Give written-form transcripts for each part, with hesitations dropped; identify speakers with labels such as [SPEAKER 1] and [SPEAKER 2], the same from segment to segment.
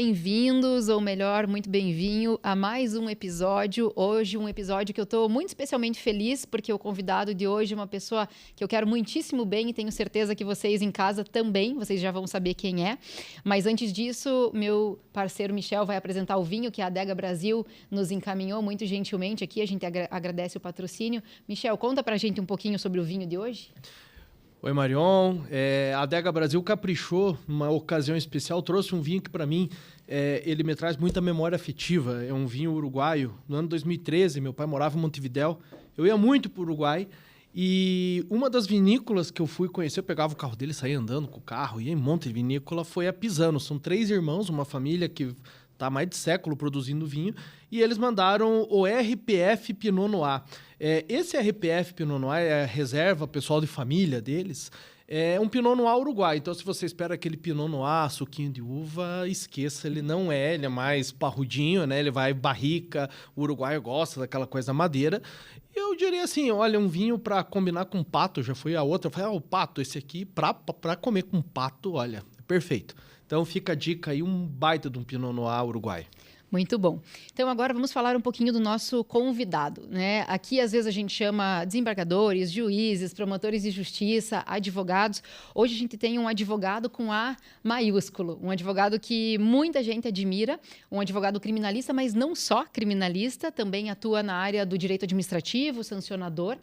[SPEAKER 1] bem-vindos, ou melhor, muito bem-vindo a mais um episódio. Hoje um episódio que eu estou muito especialmente feliz, porque o convidado de hoje é uma pessoa que eu quero muitíssimo bem e tenho certeza que vocês em casa também, vocês já vão saber quem é. Mas antes disso, meu parceiro Michel vai apresentar o vinho que a Adega Brasil nos encaminhou muito gentilmente aqui. A gente agradece o patrocínio. Michel, conta pra gente um pouquinho sobre o vinho de hoje.
[SPEAKER 2] Oi, Marion. A Adega Brasil caprichou numa ocasião especial, trouxe um vinho que, para mim, ele me traz muita memória afetiva. É um vinho uruguaio. No ano 2013, meu pai morava em Montevidéu. Eu ia muito para o Uruguai e uma das vinícolas que eu fui conhecer, eu pegava o carro dele, saía andando com o carro, ia em monte de vinícola, foi a Pisano. São 3 irmãos, uma família que está há mais de século produzindo vinho, e eles mandaram o RPF Pinot Noir. Esse RPF Pinot Noir é a reserva pessoal de família deles, é um Pinot Noir uruguai. Então, se você espera aquele Pinot Noir, suquinho de uva, esqueça, ele não é, ele é mais parrudinho, né? Ele vai barrica, o uruguaio gosta daquela coisa madeira. Eu diria assim, olha, um vinho para combinar com pato, já foi a outra, eu falei, o pato, esse aqui, para comer com pato, olha, perfeito. Então fica a dica aí, um baita de um Pinot Noir uruguai.
[SPEAKER 1] Muito bom. Então agora vamos falar um pouquinho do nosso convidado, né? Aqui às vezes a gente chama desembargadores, juízes, promotores de justiça, advogados. Hoje a gente tem um advogado com A maiúsculo, um advogado que muita gente admira, um advogado criminalista, mas não só criminalista, também atua na área do direito administrativo, sancionador,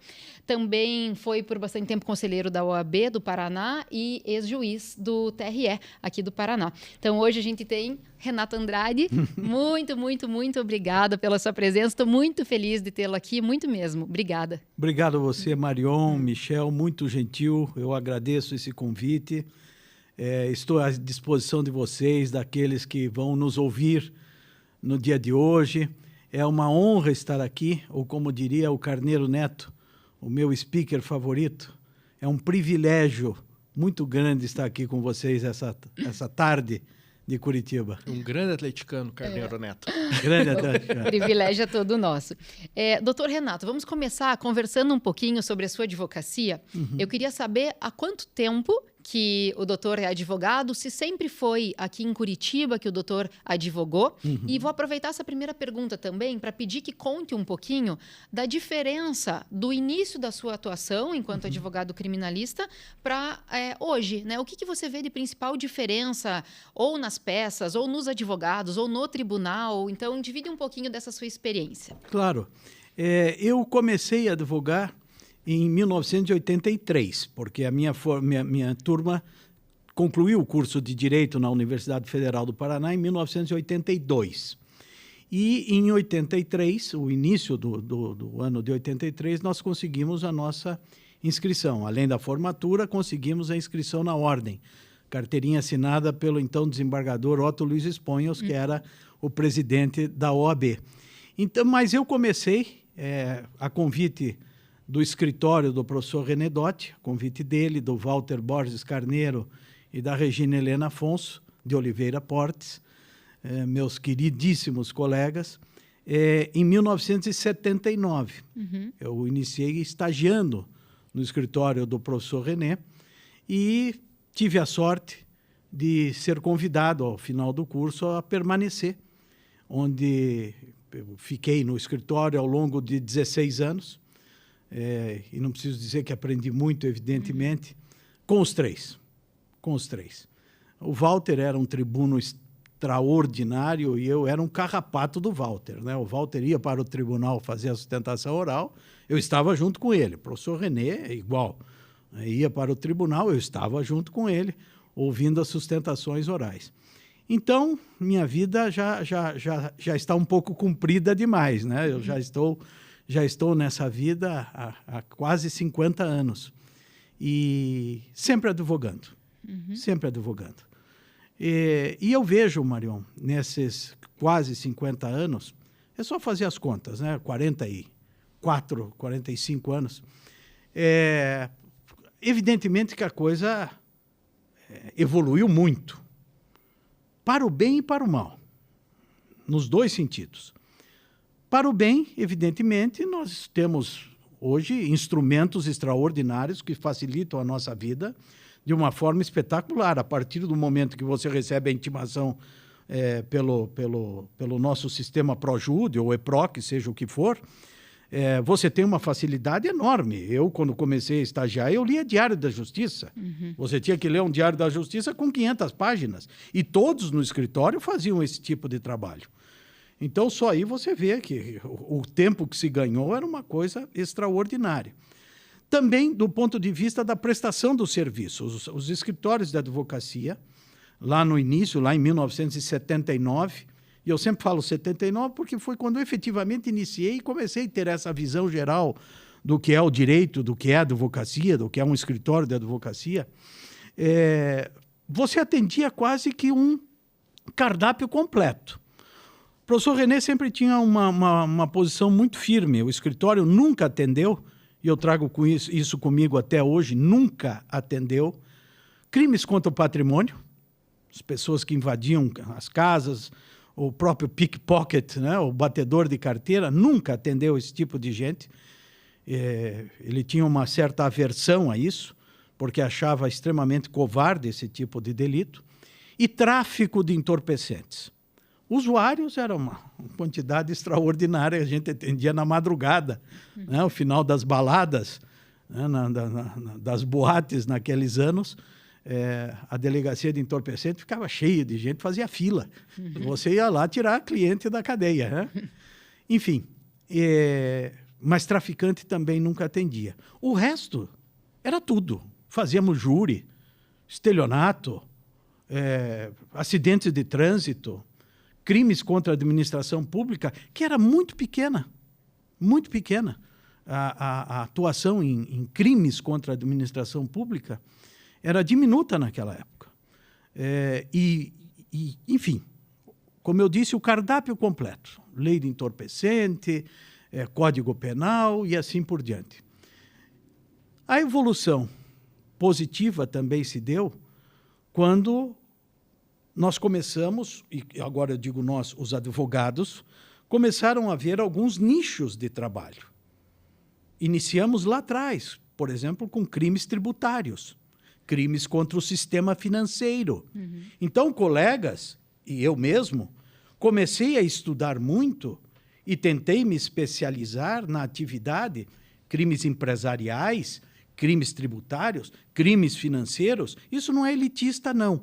[SPEAKER 1] também foi por bastante tempo conselheiro da OAB do Paraná e ex-juiz do TRE aqui do Paraná. Então hoje a gente tem Renato Andrade, muito obrigada pela sua presença. Estou muito feliz de tê-lo aqui, muito mesmo. Obrigada.
[SPEAKER 3] Obrigado a você, Marion, Michel, muito gentil. Eu agradeço esse convite. Estou à disposição de vocês, daqueles que vão nos ouvir no dia de hoje. É uma honra estar aqui, ou como diria o Carneiro Neto, o meu speaker favorito. É um privilégio muito grande estar aqui com vocês essa tarde de Curitiba.
[SPEAKER 2] Um grande atleticano, Carneiro Neto.
[SPEAKER 3] Grande atleticano.
[SPEAKER 1] O privilégio é todo nosso. Doutor Renato, vamos começar conversando um pouquinho sobre a sua advocacia. Eu queria saber há quanto tempo que o doutor é advogado, se sempre foi aqui em Curitiba que o doutor advogou. E vou aproveitar essa primeira pergunta também para pedir que conte um pouquinho da diferença do início da sua atuação enquanto advogado criminalista para hoje, né? O que você vê de principal diferença ou nas peças, ou nos advogados, ou no tribunal? Então, divide um pouquinho dessa sua experiência.
[SPEAKER 3] Claro. Eu comecei a advogar em 1983, porque a minha turma concluiu o curso de Direito na Universidade Federal do Paraná em 1982. E em 83, o início do ano de 83, nós conseguimos a nossa inscrição. Além da formatura, conseguimos a inscrição na ordem. Carteirinha assinada pelo então desembargador Otto Luiz Esponhos, que era o presidente da OAB. Então, mas eu comecei a convite do escritório do professor René Dotti, convite dele, do Walter Borges Carneiro e da Regina Helena Afonso, de Oliveira Portes, meus queridíssimos colegas, em 1979. Eu iniciei estagiando no escritório do professor René e tive a sorte de ser convidado, ao final do curso, a permanecer, onde eu fiquei no escritório ao longo de 16 anos, e não preciso dizer que aprendi muito, evidentemente, com os três. O Walter era um tribuno extraordinário e eu era um carrapato do Walter, né? O Walter ia para o tribunal fazer a sustentação oral, eu estava junto com ele. O professor René é igual. Ia para o tribunal, eu estava junto com ele, ouvindo as sustentações orais. Então, minha vida já está um pouco comprida demais, né? Eu já estou nessa vida há quase 50 anos. E sempre advogando. Sempre advogando. E eu vejo, Marion, nesses quase 50 anos, é só fazer as contas, né? 44, 45 anos. Evidentemente que a coisa evoluiu muito. Para o bem e para o mal. Nos dois sentidos. Para o bem, evidentemente, nós temos hoje instrumentos extraordinários que facilitam a nossa vida de uma forma espetacular. A partir do momento que você recebe a intimação pelo nosso sistema ProJude ou EPROC, seja o que for, você tem uma facilidade enorme. Eu, quando comecei a estagiar, eu lia Diário da Justiça. Você tinha que ler um Diário da Justiça com 500 páginas. E todos no escritório faziam esse tipo de trabalho. Então, só aí você vê que o tempo que se ganhou era uma coisa extraordinária. Também do ponto de vista da prestação do serviço. Os escritórios de advocacia, lá no início, lá em 1979, e eu sempre falo 79 porque foi quando eu efetivamente iniciei e comecei a ter essa visão geral do que é o direito, do que é a advocacia, do que é um escritório de advocacia. Você atendia quase que um cardápio completo. O professor René sempre tinha uma posição muito firme. O escritório nunca atendeu, e eu trago isso comigo até hoje, nunca atendeu crimes contra o patrimônio, as pessoas que invadiam as casas, o próprio pickpocket, né, o batedor de carteira, nunca atendeu esse tipo de gente. Ele tinha uma certa aversão a isso, porque achava extremamente covarde esse tipo de delito. E tráfico de entorpecentes. Usuários era uma quantidade extraordinária, a gente atendia na madrugada, né, ao final das baladas, né, das boates naqueles anos. A delegacia de entorpecente ficava cheia de gente, fazia fila. Você ia lá tirar cliente da cadeia. Né? Enfim, mas traficante também nunca atendia. O resto era tudo. Fazíamos júri, estelionato, acidentes de trânsito, crimes contra a administração pública, que era muito pequena, muito pequena. A atuação em crimes contra a administração pública era diminuta naquela época. Enfim, como eu disse, o cardápio completo. Lei de entorpecente, Código Penal e assim por diante. A evolução positiva também se deu quando nós começamos, e agora eu digo nós, os advogados, começaram a ver alguns nichos de trabalho. Iniciamos lá atrás, por exemplo, com crimes tributários, crimes contra o sistema financeiro. Então, colegas, e eu mesmo, comecei a estudar muito e tentei me especializar na atividade, crimes empresariais, crimes tributários, crimes financeiros. Isso não é elitista, não.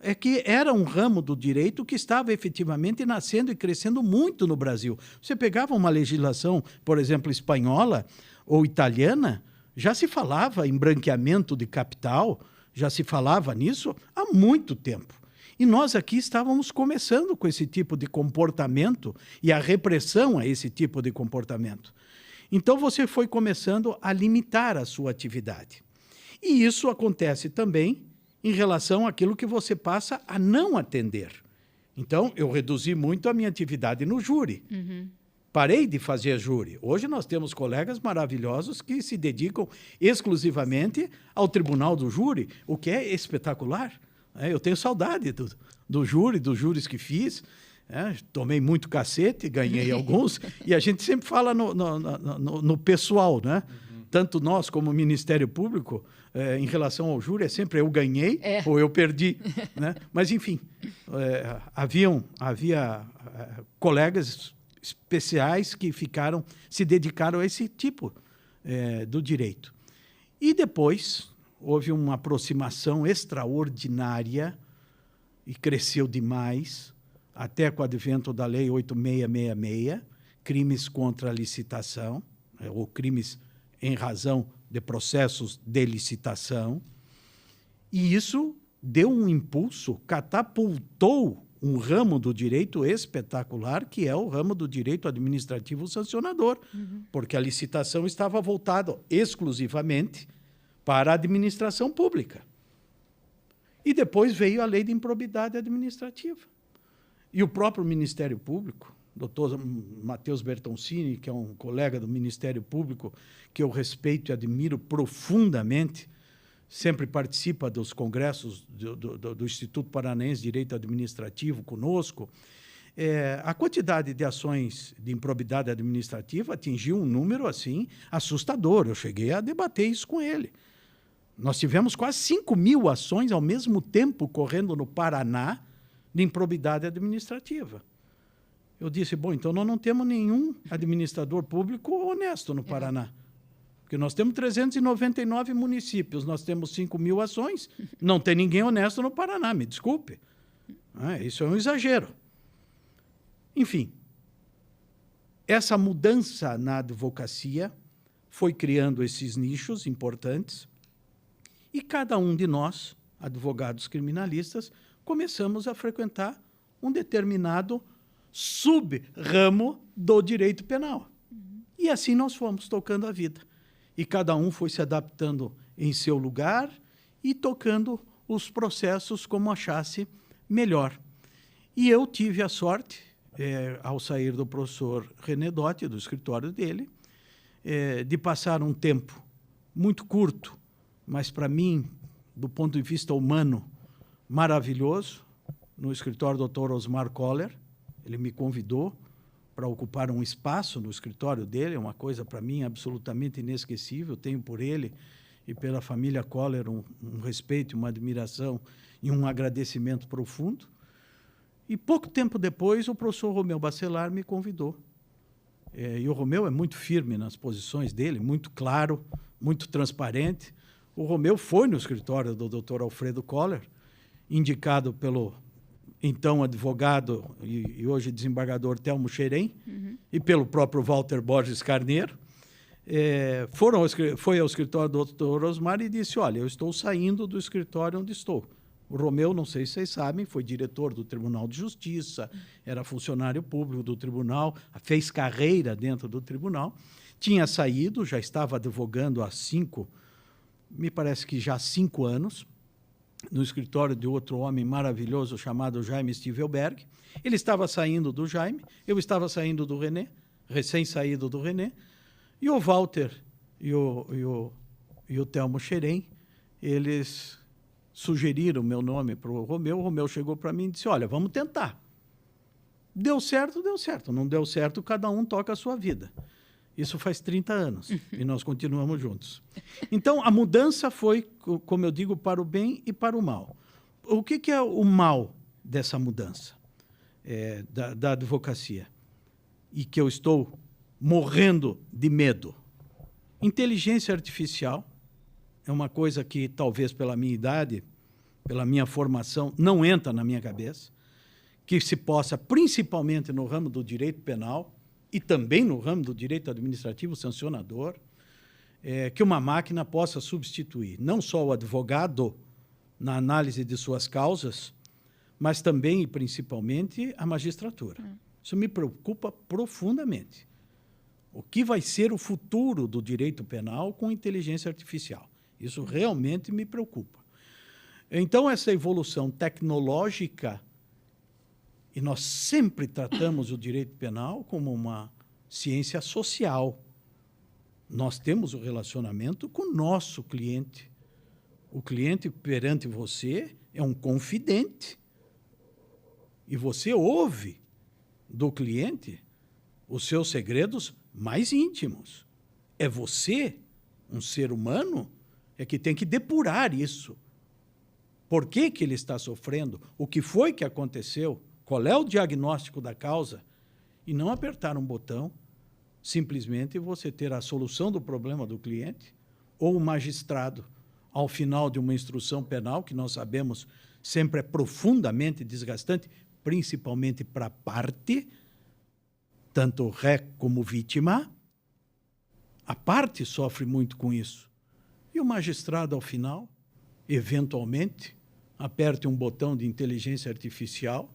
[SPEAKER 3] É que era um ramo do direito que estava efetivamente nascendo e crescendo muito no Brasil. Você pegava uma legislação, por exemplo, espanhola ou italiana, já se falava em branqueamento de capital, já se falava nisso há muito tempo. E nós aqui estávamos começando com esse tipo de comportamento e a repressão a esse tipo de comportamento. Então você foi começando a limitar a sua atividade. E isso acontece também em relação àquilo que você passa a não atender. Então, eu reduzi muito a minha atividade no júri. Parei de fazer júri. Hoje nós temos colegas maravilhosos que se dedicam exclusivamente ao tribunal do júri, o que é espetacular. Eu tenho saudade do júri, dos júris que fiz. Tomei muito cacete, ganhei alguns, e a gente sempre fala no pessoal, né? Tanto nós como o Ministério Público, em relação ao júri, é sempre eu ganhei ou eu perdi. Né? Mas, enfim, havia colegas especiais que se dedicaram a esse tipo do direito. E depois houve uma aproximação extraordinária e cresceu demais, até com o advento da Lei 8666, crimes contra a licitação, ou crimes em razão de processos de licitação. E isso deu um impulso, catapultou um ramo do direito espetacular, que é o ramo do direito administrativo sancionador, porque a licitação estava voltada exclusivamente para a administração pública. E depois veio a Lei de Improbidade Administrativa. E o próprio Ministério Público, doutor Matheus Bertoncini, que é um colega do Ministério Público que eu respeito e admiro profundamente, sempre participa dos congressos do Instituto Paranaense de Direito Administrativo conosco. A quantidade de ações de improbidade administrativa atingiu um número assim assustador. Eu cheguei a debater isso com ele. Nós tivemos quase 5.000 ações ao mesmo tempo correndo no Paraná de improbidade administrativa. Eu disse, bom, então nós não temos nenhum administrador público honesto no Paraná. Porque nós temos 399 municípios, nós temos 5.000 ações, não tem ninguém honesto no Paraná, me desculpe. Isso é um exagero. Enfim, essa mudança na advocacia foi criando esses nichos importantes e cada um de nós, advogados criminalistas, começamos a frequentar um determinado sub-ramo do direito penal. E assim nós fomos tocando a vida. E cada um foi se adaptando em seu lugar e tocando os processos como achasse melhor. E eu tive a sorte, ao sair do professor René Dotti, do escritório dele, de passar um tempo muito curto, mas para mim, do ponto de vista humano, maravilhoso, no escritório do Dr. Osmar Koller. Ele me convidou para ocupar um espaço no escritório dele, uma coisa para mim absolutamente inesquecível. Tenho por ele e pela família Koller um respeito, uma admiração e um agradecimento profundo. E pouco tempo depois, o professor Romeu Bacelar me convidou. E o Romeu é muito firme nas posições dele, muito claro, muito transparente. O Romeu foi no escritório do Dr. Alfredo Koller, indicado pelo então advogado e hoje desembargador Telmo Xerém, e pelo próprio Walter Borges Carneiro. Foi ao escritório do Dr. Osmar e disse, olha, eu estou saindo do escritório onde estou. O Romeu, não sei se vocês sabem, foi diretor do Tribunal de Justiça, era funcionário público do tribunal, fez carreira dentro do tribunal, tinha saído, já estava advogando há 5 anos, no escritório de outro homem maravilhoso chamado Jaime Stivelberg. Ele estava saindo do Jaime, eu estava saindo do René, recém-saído do René, e o Walter e o Telmo Xerém, eles sugeriram o meu nome para o Romeu chegou para mim e disse, olha, vamos tentar. Deu certo, não deu certo, cada um toca a sua vida. Isso faz 30 anos e nós continuamos juntos. Então, a mudança foi, como eu digo, para o bem e para o mal. O que é o mal dessa mudança da advocacia? E que eu estou morrendo de medo. Inteligência artificial é uma coisa que, talvez pela minha idade, pela minha formação, não entra na minha cabeça, que se possa, principalmente no ramo do direito penal, e também no ramo do direito administrativo sancionador, que uma máquina possa substituir não só o advogado na análise de suas causas, mas também e principalmente a magistratura. Isso me preocupa profundamente. O que vai ser o futuro do direito penal com inteligência artificial? Isso realmente me preocupa. Então, essa evolução tecnológica, e nós sempre tratamos o direito penal como uma ciência social. Nós temos o relacionamento com o nosso cliente. O cliente perante você é um confidente. E você ouve do cliente os seus segredos mais íntimos. É você, um ser humano, que tem que depurar isso. Por que ele está sofrendo? O que foi que aconteceu? Qual é o diagnóstico da causa? E não apertar um botão, simplesmente você ter a solução do problema do cliente, ou o magistrado, ao final de uma instrução penal, que nós sabemos sempre é profundamente desgastante, principalmente para a parte, tanto ré como vítima, a parte sofre muito com isso. E o magistrado, ao final, eventualmente, aperte um botão de inteligência artificial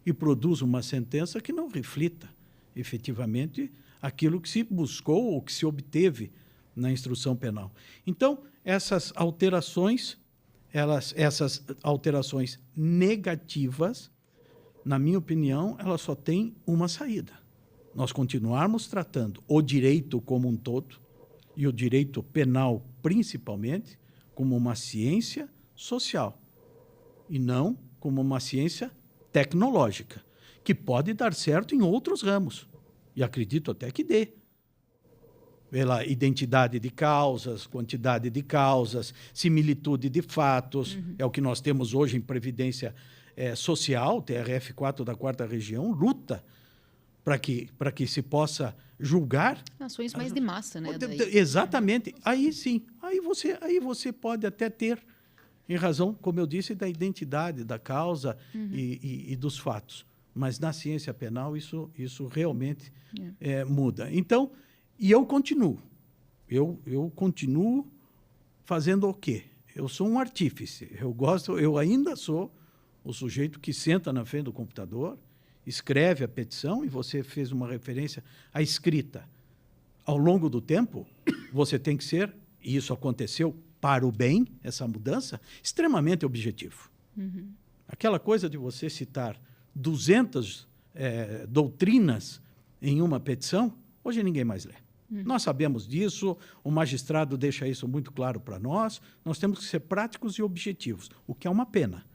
[SPEAKER 3] e produz uma sentença que não reflita efetivamente aquilo que se buscou ou que se obteve na instrução penal. Então, essas alterações negativas, na minha opinião, elas só têm uma saída. Nós continuarmos tratando o direito como um todo, e o direito penal principalmente, como uma ciência social, e não como uma ciência tecnológica, que pode dar certo em outros ramos, e acredito até que dê. Pela identidade de causas, quantidade de causas, similitude de fatos, é o que nós temos hoje em previdência social, TRF4 da 4ª Região, luta para que se possa julgar.
[SPEAKER 1] Ações mais de massa, né?
[SPEAKER 3] Exatamente. Aí sim, aí você pode até ter, em razão, como eu disse, da identidade da causa e dos fatos. Mas na ciência penal isso realmente muda. Então, e eu continuo. Eu continuo fazendo o quê? Eu sou um artífice. Eu ainda sou o sujeito que senta na frente do computador, escreve a petição, e você fez uma referência à escrita. Ao longo do tempo, você tem que ser, e isso aconteceu para o bem, essa mudança, extremamente objetivo. Aquela coisa de você citar 200 doutrinas em uma petição, hoje ninguém mais lê. Nós sabemos disso, o magistrado deixa isso muito claro para nós, nós temos que ser práticos e objetivos, o que é uma pena,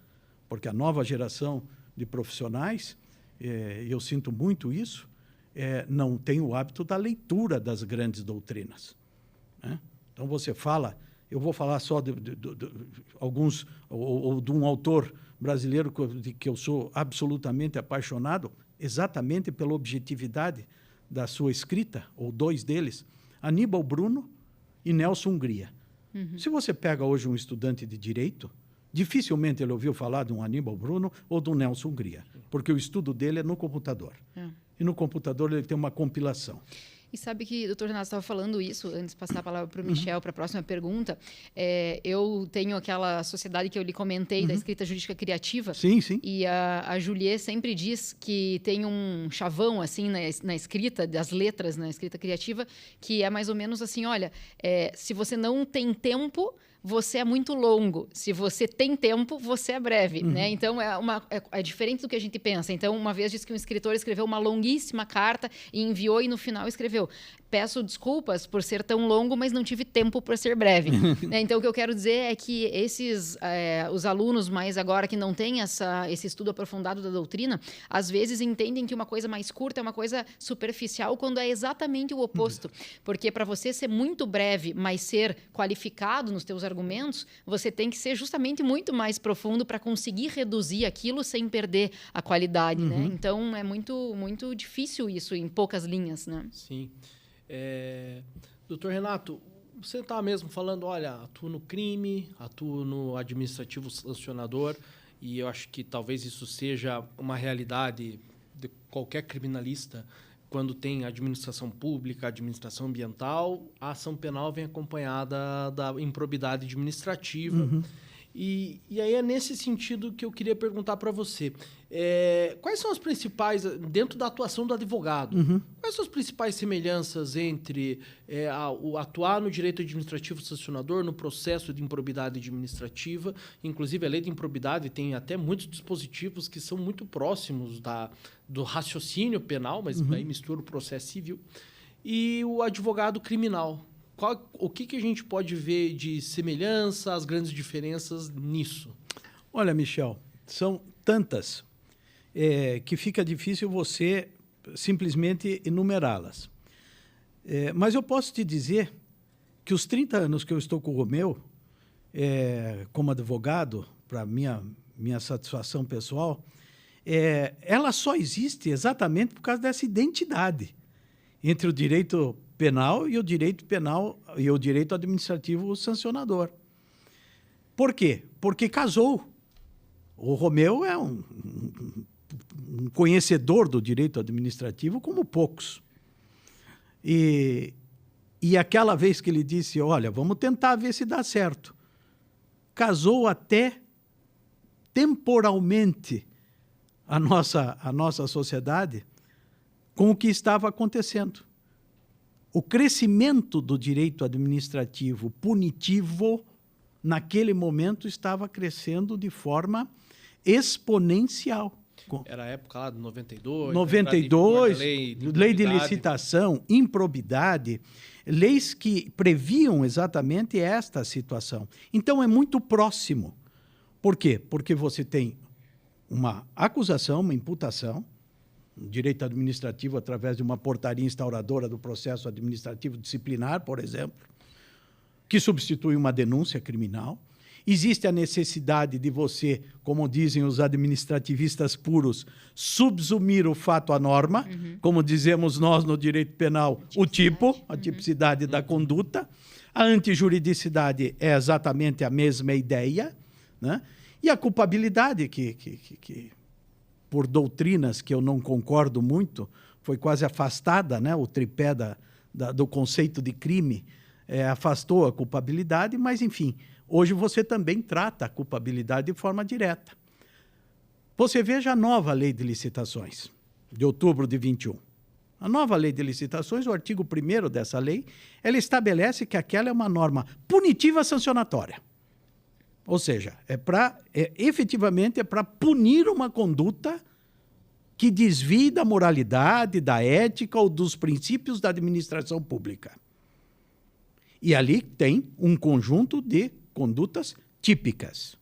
[SPEAKER 3] porque a nova geração de profissionais, eu sinto muito isso, não tem o hábito da leitura das grandes doutrinas, né? Então você fala, eu vou falar só de alguns, ou de um autor brasileiro de que eu sou absolutamente apaixonado, exatamente pela objetividade da sua escrita, ou dois deles, Aníbal Bruno e Nelson Hungria. Se você pega hoje um estudante de direito, dificilmente ele ouviu falar de um Aníbal Bruno ou de um Nelson Hungria, porque o estudo dele é no computador. E no computador ele tem uma compilação.
[SPEAKER 1] E sabe que o doutor Renato estava falando isso, antes de passar a palavra para o Michel, para a próxima pergunta. Eu tenho aquela sociedade que eu lhe comentei, da escrita jurídica criativa.
[SPEAKER 3] Sim, sim.
[SPEAKER 1] E a Juliet sempre diz que tem um chavão, assim, na escrita, das letras, na escrita criativa, que é mais ou menos assim, olha, se você não tem tempo, você é muito longo. Se você tem tempo, você é breve, né? Então, é diferente do que a gente pensa. Então, uma vez disse que um escritor escreveu uma longuíssima carta e enviou, e no final escreveu: peço desculpas por ser tão longo, mas não tive tempo para ser breve. Né? Então, o que eu quero dizer é que os alunos, mais agora que não têm esse estudo aprofundado da doutrina, às vezes entendem que uma coisa mais curta é uma coisa superficial, quando é exatamente o oposto. Porque para você ser muito breve, mas ser qualificado nos teus argumentos, você tem que ser justamente muito mais profundo para conseguir reduzir aquilo sem perder a qualidade, né? Então, é muito, muito difícil isso em poucas linhas, né?
[SPEAKER 2] Sim. Doutor Renato, você está mesmo falando, olha, atuo no crime, atuo no administrativo sancionador, e eu acho que talvez isso seja uma realidade de qualquer criminalista. Quando tem administração pública, administração ambiental, a ação penal vem acompanhada da improbidade administrativa. E aí é nesse sentido que eu queria perguntar para você. Quais são as principais, dentro da atuação do advogado, quais são as principais semelhanças entre o atuar no direito administrativo sancionador, no processo de improbidade administrativa? Inclusive, a lei de improbidade tem até muitos dispositivos que são muito próximos do raciocínio penal, mas aí mistura o processo civil, e o advogado criminal. O que a gente pode ver de semelhança, as grandes diferenças nisso?
[SPEAKER 3] Olha, Michel, são tantas que fica difícil você simplesmente enumerá-las. Mas eu posso te dizer que os 30 anos que eu estou com o Romeu, como advogado, para minha satisfação pessoal, ela só existe exatamente por causa dessa identidade entre o direito penal e o direito administrativo sancionador. Por quê? Porque casou. O Romeu é um conhecedor do direito administrativo como poucos. E aquela vez que ele disse, olha, vamos tentar ver se dá certo, casou até temporalmente a nossa sociedade com o que estava acontecendo. O crescimento do direito administrativo punitivo, naquele momento, estava crescendo de forma exponencial.
[SPEAKER 2] Era a época lá de 92?
[SPEAKER 3] 92, lei de licitação, improbidade, leis que previam exatamente esta situação. Então, é muito próximo. Por quê? Porque você tem uma acusação, uma imputação, direito administrativo através de uma portaria instauradora do processo administrativo disciplinar, por exemplo, que substitui uma denúncia criminal. Existe a necessidade de você, como dizem os administrativistas puros, subsumir o fato à norma, como dizemos nós no direito penal, o tipo, a tipicidade da conduta. A antijuridicidade é exatamente a mesma ideia, né? E a culpabilidade, que por doutrinas que eu não concordo muito, foi quase afastada, né? O tripé do conceito de crime afastou a culpabilidade, mas, enfim, hoje você também trata a culpabilidade de forma direta. Você veja a nova lei de licitações, de outubro de 21. A nova lei de licitações, o artigo 1º dessa lei, ela estabelece que aquela é uma norma punitiva sancionatória. Ou seja, efetivamente é para punir uma conduta que desvie da moralidade, da ética ou dos princípios da administração pública. E ali tem um conjunto de condutas típicas.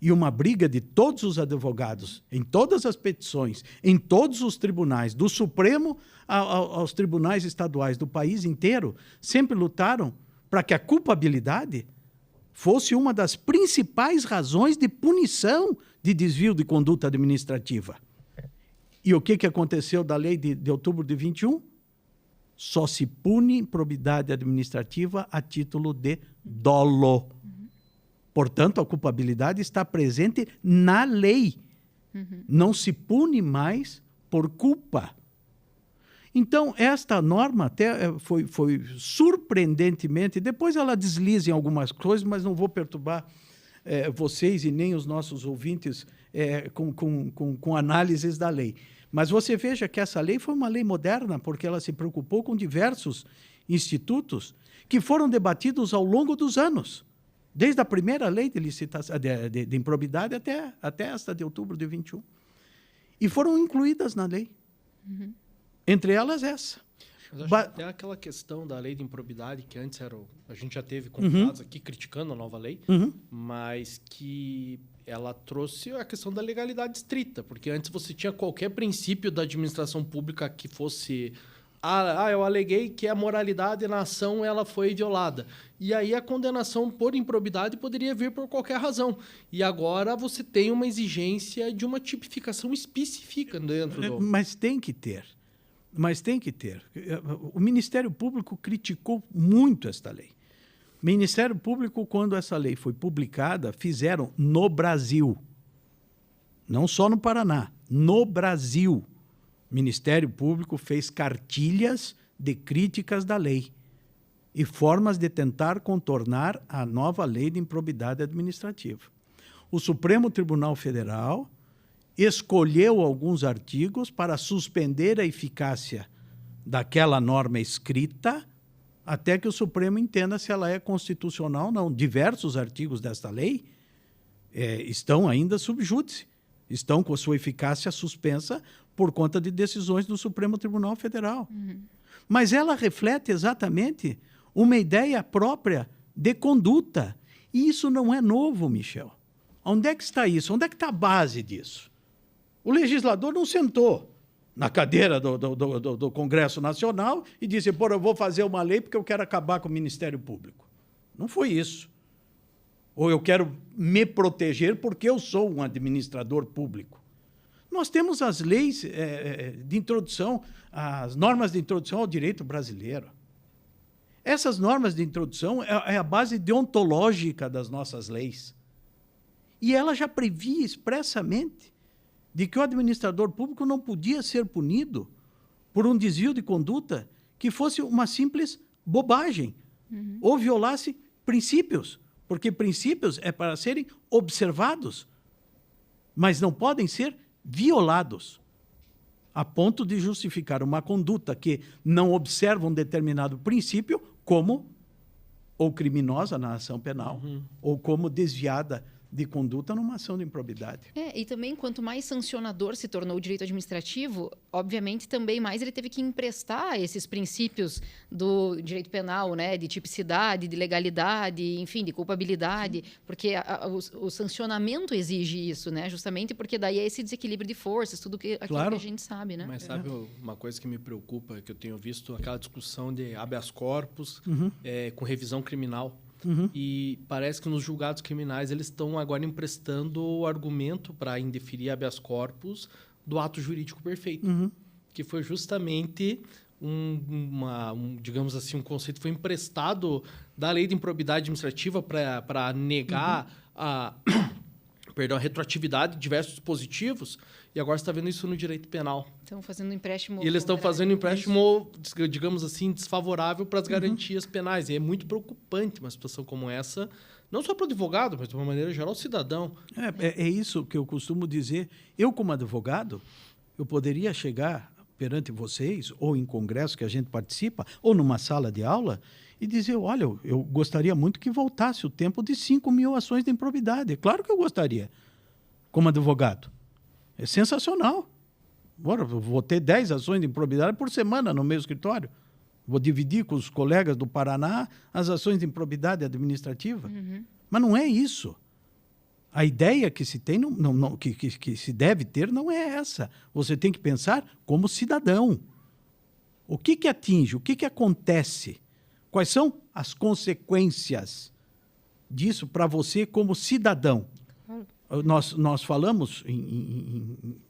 [SPEAKER 3] E uma briga de todos os advogados, em todas as petições, em todos os tribunais, do Supremo aos tribunais estaduais do país inteiro, sempre lutaram para que a culpabilidade fosse uma das principais razões de punição de desvio de conduta administrativa. E o que aconteceu da lei de outubro de 21? Só se pune improbidade administrativa a título de dolo. Portanto, a culpabilidade está presente na lei. Não se pune mais por culpa. Então, esta norma até foi surpreendentemente... Depois ela desliza em algumas coisas, mas não vou perturbar vocês e nem os nossos ouvintes com análises da lei. Mas você veja que essa lei foi uma lei moderna, porque ela se preocupou com diversos institutos que foram debatidos ao longo dos anos, desde a primeira lei de licitação, de improbidade até esta de outubro de 21. E foram incluídas na lei. Entre elas essa.
[SPEAKER 2] Mas acho que até aquela questão da lei de improbidade, que antes a gente já teve convidados aqui criticando a nova lei, mas que ela trouxe a questão da legalidade estrita, porque antes você tinha qualquer princípio da administração pública que fosse... eu aleguei que a moralidade na ação ela foi violada. E aí a condenação por improbidade poderia vir por qualquer razão. E agora você tem uma exigência de uma tipificação específica dentro do...
[SPEAKER 3] Mas tem que ter. Mas tem que ter. O Ministério Público criticou muito esta lei. O Ministério Público, quando essa lei foi publicada, fizeram no Brasil, não só no Paraná, no Brasil. O Ministério Público fez cartilhas de críticas da lei e formas de tentar contornar a nova lei de improbidade administrativa. O Supremo Tribunal Federal escolheu alguns artigos para suspender a eficácia daquela norma escrita até que o Supremo entenda se ela é constitucional ou não. Diversos artigos desta lei estão ainda sub júdice, estão com a sua eficácia suspensa por conta de decisões do Supremo Tribunal Federal. Mas ela reflete exatamente uma ideia própria de conduta. E isso não é novo, Michel. Onde é que está isso? Onde é que está a base disso? O legislador não sentou na cadeira do Congresso Nacional e disse, eu vou fazer uma lei porque eu quero acabar com o Ministério Público. Não foi isso. Ou eu quero me proteger porque eu sou um administrador público. Nós temos as leis de introdução, as normas de introdução ao direito brasileiro. Essas normas de introdução é a base deontológica das nossas leis. E ela já previa expressamente de que o administrador público não podia ser punido por um desvio de conduta que fosse uma simples bobagem ou violasse princípios, porque princípios é para serem observados, mas não podem ser violados a ponto de justificar uma conduta que não observa um determinado princípio como ou criminosa na ação penal ou como desviada de conduta numa ação de improbidade.
[SPEAKER 1] E também, quanto mais sancionador se tornou o direito administrativo, obviamente, também mais ele teve que emprestar esses princípios do direito penal, né? De tipicidade, de legalidade, enfim, de culpabilidade, porque o sancionamento exige isso, né? Justamente porque daí é esse desequilíbrio de forças, tudo aquilo que a gente sabe, né?
[SPEAKER 2] Mas sabe uma coisa que me preocupa, que eu tenho visto, aquela discussão de habeas corpus com revisão criminal. E parece que nos julgados criminais eles estão agora emprestando o argumento para indeferir habeas corpus do ato jurídico perfeito, que foi justamente digamos assim, um conceito que foi emprestado da lei de improbidade administrativa para negar a retroatividade de diversos dispositivos, e agora você está vendo isso no direito penal.
[SPEAKER 1] Estão fazendo um empréstimo...
[SPEAKER 2] E eles estão fazendo um empréstimo, digamos assim, desfavorável para as garantias penais. E é muito preocupante uma situação como essa, não só para o advogado, mas de uma maneira geral, o cidadão.
[SPEAKER 3] É isso que eu costumo dizer. Eu, como advogado, eu poderia chegar perante vocês, ou em congresso que a gente participa, ou numa sala de aula, e dizer, olha, eu gostaria muito que voltasse o tempo de 5.000 ações de improbidade. Claro que eu gostaria, como advogado. É sensacional. Agora, eu vou ter 10 ações de improbidade por semana no meu escritório. Vou dividir com os colegas do Paraná as ações de improbidade administrativa. Mas não é isso. A ideia que se tem, que se deve ter, não é essa. Você tem que pensar como cidadão. O que atinge? O que acontece? Quais são as consequências disso para você como cidadão? Nós falamos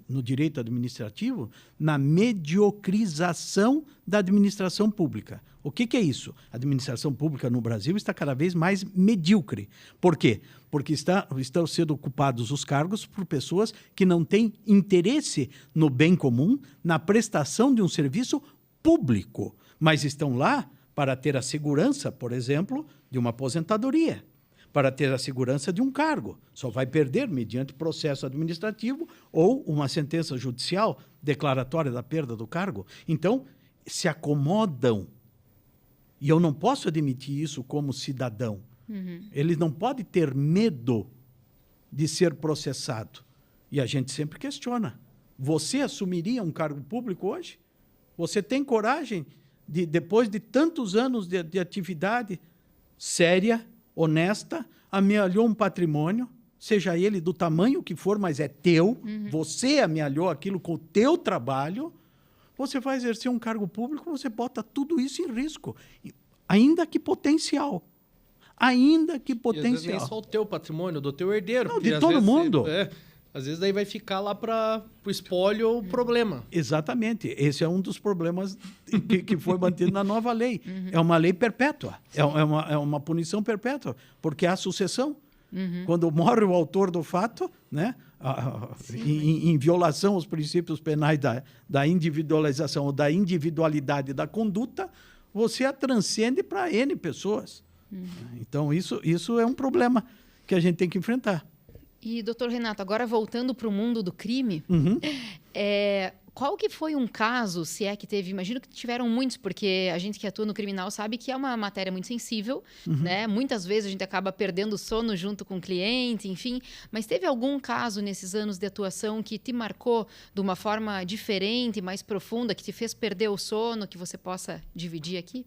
[SPEAKER 3] no direito administrativo na mediocrização da administração pública. O que é isso? A administração pública no Brasil está cada vez mais medíocre. Por quê? Porque estão sendo ocupados os cargos por pessoas que não têm interesse no bem comum, na prestação de um serviço público, mas estão lá para ter a segurança, por exemplo, de uma aposentadoria, para ter a segurança de um cargo. Só vai perder mediante processo administrativo ou uma sentença judicial declaratória da perda do cargo. Então, se acomodam. E eu não posso admitir isso como cidadão. Eles não podem ter medo de ser processado. E a gente sempre questiona. Você assumiria um cargo público hoje? Você tem coragem depois de tantos anos de atividade séria, honesta, amealhou um patrimônio, seja ele do tamanho que for, mas é teu, você amealhou aquilo com o teu trabalho, você vai exercer um cargo público, você bota tudo isso em risco, ainda que potencial. Ainda que potencial.
[SPEAKER 2] E às vezes nem só o teu patrimônio, do teu herdeiro.
[SPEAKER 3] Não, de todo mundo.
[SPEAKER 2] Às vezes daí vai ficar lá para o espólio o problema.
[SPEAKER 3] Exatamente. Esse é um dos problemas que foi mantido na nova lei. É uma lei perpétua. É uma punição perpétua, porque há sucessão. Quando morre o autor do fato, né, em violação aos princípios penais da individualização ou da individualidade da conduta, você a transcende para N pessoas. Então, isso é um problema que a gente tem que enfrentar.
[SPEAKER 1] E, doutor Renato, agora voltando para o mundo do crime, qual que foi um caso, se é que teve, imagino que tiveram muitos, porque a gente que atua no criminal sabe que é uma matéria muito sensível, né? Muitas vezes a gente acaba perdendo o sono junto com o cliente, enfim, mas teve algum caso nesses anos de atuação que te marcou de uma forma diferente, mais profunda, que te fez perder o sono, que você possa dividir aqui?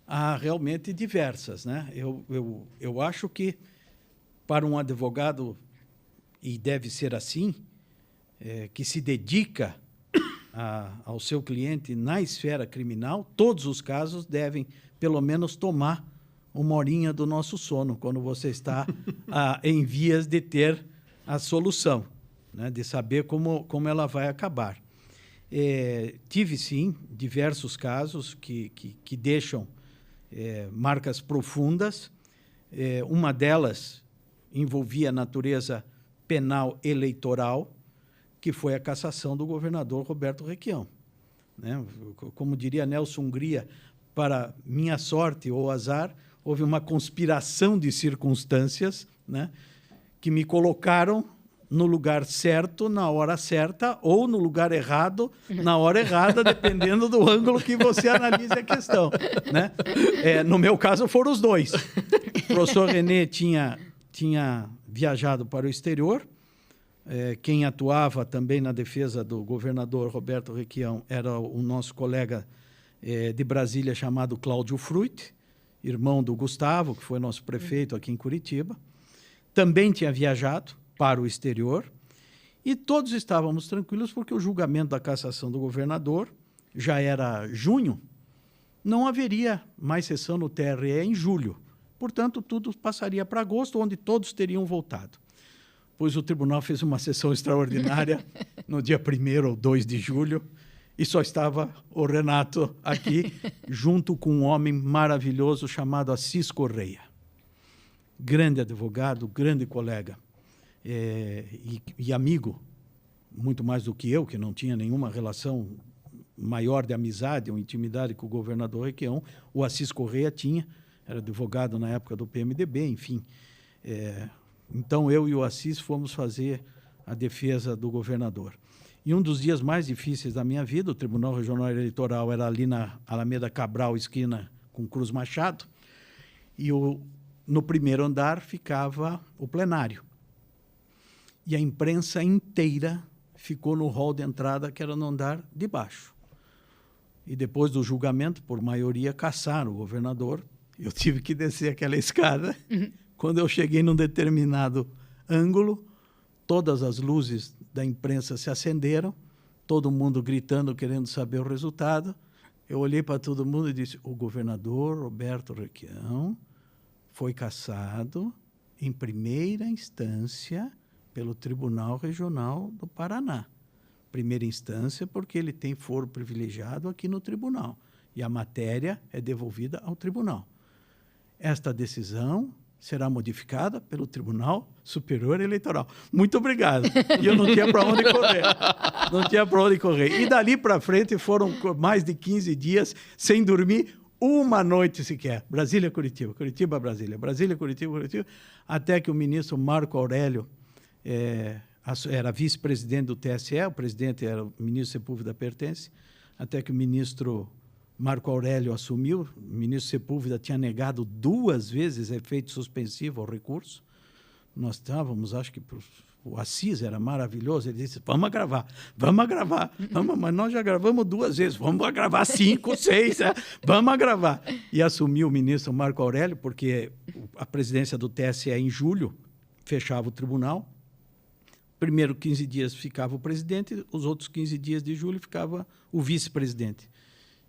[SPEAKER 3] Há realmente diversas, né? Eu acho que para um advogado, e deve ser assim, que se dedica ao seu cliente na esfera criminal, todos os casos devem, pelo menos, tomar uma horinha do nosso sono, quando você está em vias de ter a solução, né, de saber como ela vai acabar. Tive, sim, diversos casos que deixam marcas profundas. Uma delas envolvia a natureza penal eleitoral, que foi a cassação do governador Roberto Requião. Né? Como diria Nelson Hungria, para minha sorte ou azar, houve uma conspiração de circunstâncias, né, que me colocaram no lugar certo, na hora certa, ou no lugar errado, na hora errada, dependendo do ângulo que você analise a questão. Né? No meu caso, foram os dois. O professor René tinha viajado para o exterior. Quem atuava também na defesa do governador Roberto Requião era o nosso colega de Brasília chamado Cláudio Fruit, irmão do Gustavo, que foi nosso prefeito aqui em Curitiba. Também tinha viajado para o exterior e todos estávamos tranquilos porque o julgamento da cassação do governador já era junho, não haveria mais sessão no TRE em julho. Portanto, tudo passaria para agosto, onde todos teriam voltado. Pois o tribunal fez uma sessão extraordinária no dia 1º ou 2 de julho, e só estava o Renato aqui, junto com um homem maravilhoso chamado Assis Correia. Grande advogado, grande colega e amigo, muito mais do que eu, que não tinha nenhuma relação maior de amizade ou intimidade com o governador Requião. O Assis Correia tinha, era advogado na época do PMDB, enfim. Então, eu e o Assis fomos fazer a defesa do governador. E um dos dias mais difíceis da minha vida, o Tribunal Regional Eleitoral era ali na Alameda Cabral, esquina com Cruz Machado, e no primeiro andar ficava o plenário. E a imprensa inteira ficou no hall de entrada, que era no andar de baixo. E depois do julgamento, por maioria, caçaram o governador. Eu tive que descer aquela escada. Quando eu cheguei num determinado ângulo, todas as luzes da imprensa se acenderam, todo mundo gritando, querendo saber o resultado. Eu olhei para todo mundo e disse: o governador Roberto Requião foi cassado em primeira instância pelo Tribunal Regional do Paraná. Primeira instância porque ele tem foro privilegiado aqui no tribunal e a matéria é devolvida ao tribunal. Esta decisão será modificada pelo Tribunal Superior Eleitoral. Muito obrigado. E eu não tinha para onde correr. Não tinha para onde correr. E dali para frente foram mais de 15 dias sem dormir uma noite sequer. Brasília, Curitiba, Curitiba, Brasília, Brasília, Curitiba, Curitiba, até que o ministro Marco Aurélio era vice-presidente do TSE, o presidente era o ministro Sepúlveda Pertence, até que o ministro Marco Aurélio assumiu. O ministro Sepúlveda tinha negado 2 vezes efeito suspensivo ao recurso. Nós estávamos, acho que o Assis era maravilhoso, ele disse: vamos gravar, vamos, mas nós já gravamos 2 vezes, vamos gravar 5, 6, vamos gravar. E assumiu o ministro Marco Aurélio, porque a presidência do TSE em julho fechava o tribunal. Primeiro 15 dias ficava o presidente, os outros 15 dias de julho ficava o vice-presidente.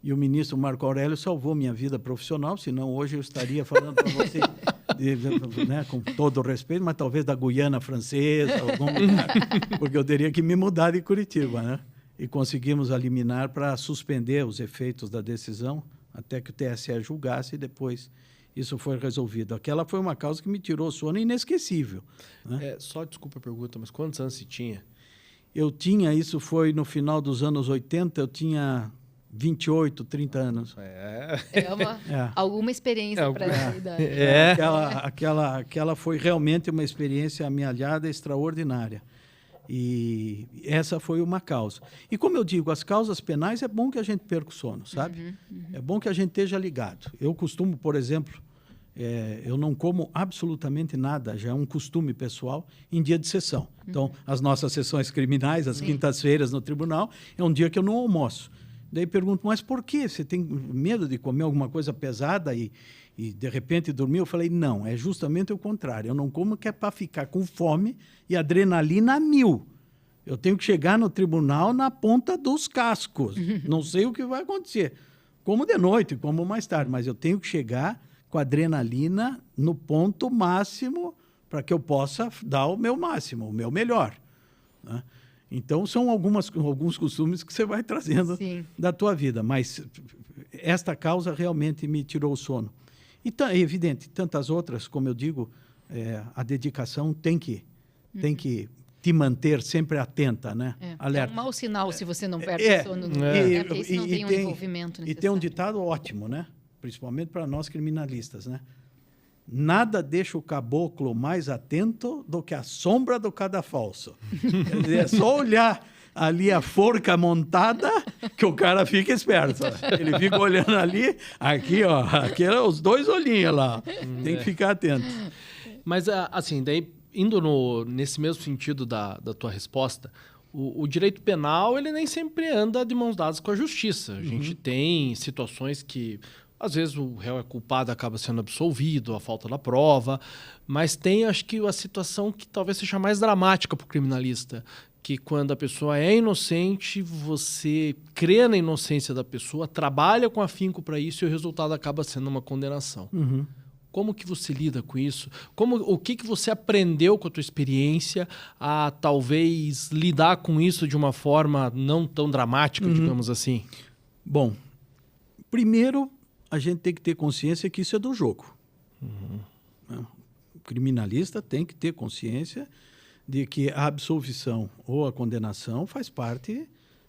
[SPEAKER 3] E o ministro Marco Aurélio salvou minha vida profissional, senão hoje eu estaria falando para você, né, com todo o respeito, mas talvez da Guiana Francesa, algum lugar, porque eu teria que me mudar de Curitiba, né? E conseguimos a liminar para suspender os efeitos da decisão até que o TSE julgasse, e depois isso foi resolvido. Aquela foi uma causa que me tirou o sono, inesquecível, né?
[SPEAKER 2] Só desculpa a pergunta, mas quantos anos você tinha?
[SPEAKER 3] Eu tinha, isso foi no final dos anos 80, eu tinha 28, 30 anos.
[SPEAKER 1] Alguma experiência para essa idade.
[SPEAKER 3] Aquela foi realmente uma experiência amealhada, extraordinária. E essa foi uma causa. E como eu digo, as causas penais é bom que a gente perca o sono, sabe? É bom que a gente esteja ligado. Eu costumo, por exemplo, eu não como absolutamente nada, já é um costume pessoal, em dia de sessão. Então, as nossas sessões criminais, as quintas-feiras no tribunal, é um dia que eu não almoço. Daí pergunto: mas por quê? Você tem medo de comer alguma coisa pesada e de repente dormir? Eu falei: não, é justamente o contrário. Eu não como que é para ficar com fome e adrenalina a 1000. Eu tenho que chegar no tribunal na ponta dos cascos. Não sei o que vai acontecer. Como de noite, como mais tarde, mas eu tenho que chegar com a adrenalina no ponto máximo para que eu possa dar o meu máximo, o meu melhor, né? Então, são alguns costumes que você vai trazendo da tua vida. Mas esta causa realmente me tirou o sono. E é evidente, tantas outras, como eu digo, a dedicação tem que te manter sempre atenta, né?
[SPEAKER 1] Alerta. É um mau sinal se você não perde o sono. Porque isso não tem um envolvimento necessário.
[SPEAKER 3] E tem um ditado ótimo, né? Principalmente para nós criminalistas, né? Nada deixa o caboclo mais atento do que a sombra do cadafalso. Quer dizer, é só olhar ali a forca montada que o cara fica esperto. Ele fica olhando ali, aqui, ó, aqui é os 2 olhinhos lá. Tem que ficar atento.
[SPEAKER 2] Mas, assim, daí, indo nesse mesmo sentido da tua resposta, o direito penal, ele nem sempre anda de mãos dadas com a justiça. A gente tem situações que às vezes o réu é culpado, acaba sendo absolvido, a falta da prova, mas tem, acho que, a situação que talvez seja mais dramática para o criminalista, que quando a pessoa é inocente, você crê na inocência da pessoa, trabalha com afinco para isso e o resultado acaba sendo uma condenação. Como que você lida com isso? O que você aprendeu com a tua experiência a talvez lidar com isso de uma forma não tão dramática, digamos assim?
[SPEAKER 3] Bom, primeiro a gente tem que ter consciência que isso é do jogo. O criminalista tem que ter consciência de que a absolvição ou a condenação faz parte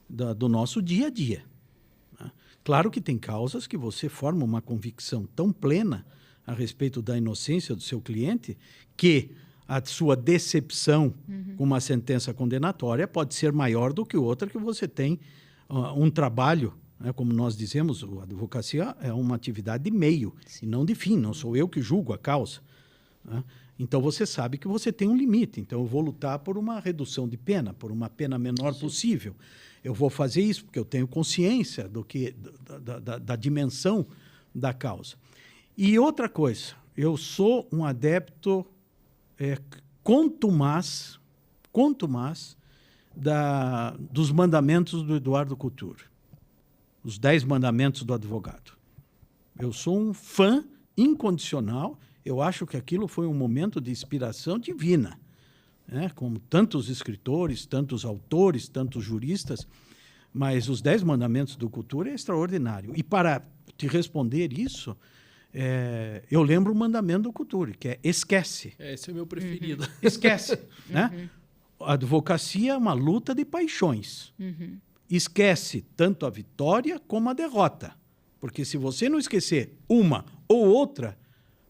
[SPEAKER 3] do nosso dia a dia. Claro que tem causas que você forma uma convicção tão plena a respeito da inocência do seu cliente que a sua decepção com uma sentença condenatória pode ser maior do que outra que você tem um trabalho, né? Como nós dizemos, a advocacia é uma atividade de meio e não de fim, não sou eu que julgo a causa. Né? Então você sabe que você tem um limite, então eu vou lutar por uma redução de pena, por uma pena menor possível. Eu vou fazer isso porque eu tenho consciência da dimensão da causa. E outra coisa, eu sou um adepto contumaz dos mandamentos do Eduardo Couture, os 10 mandamentos do advogado. Eu sou um fã incondicional, eu acho que aquilo foi um momento de inspiração divina, né? Como tantos escritores, tantos autores, tantos juristas, mas os 10 mandamentos do Couture é extraordinário. E para te responder isso, eu lembro o mandamento do Couture, que é esquece.
[SPEAKER 2] Esse é o meu preferido.
[SPEAKER 3] Esquece. Né? A advocacia é uma luta de paixões. Esquece tanto a vitória como a derrota. Porque se você não esquecer uma ou outra,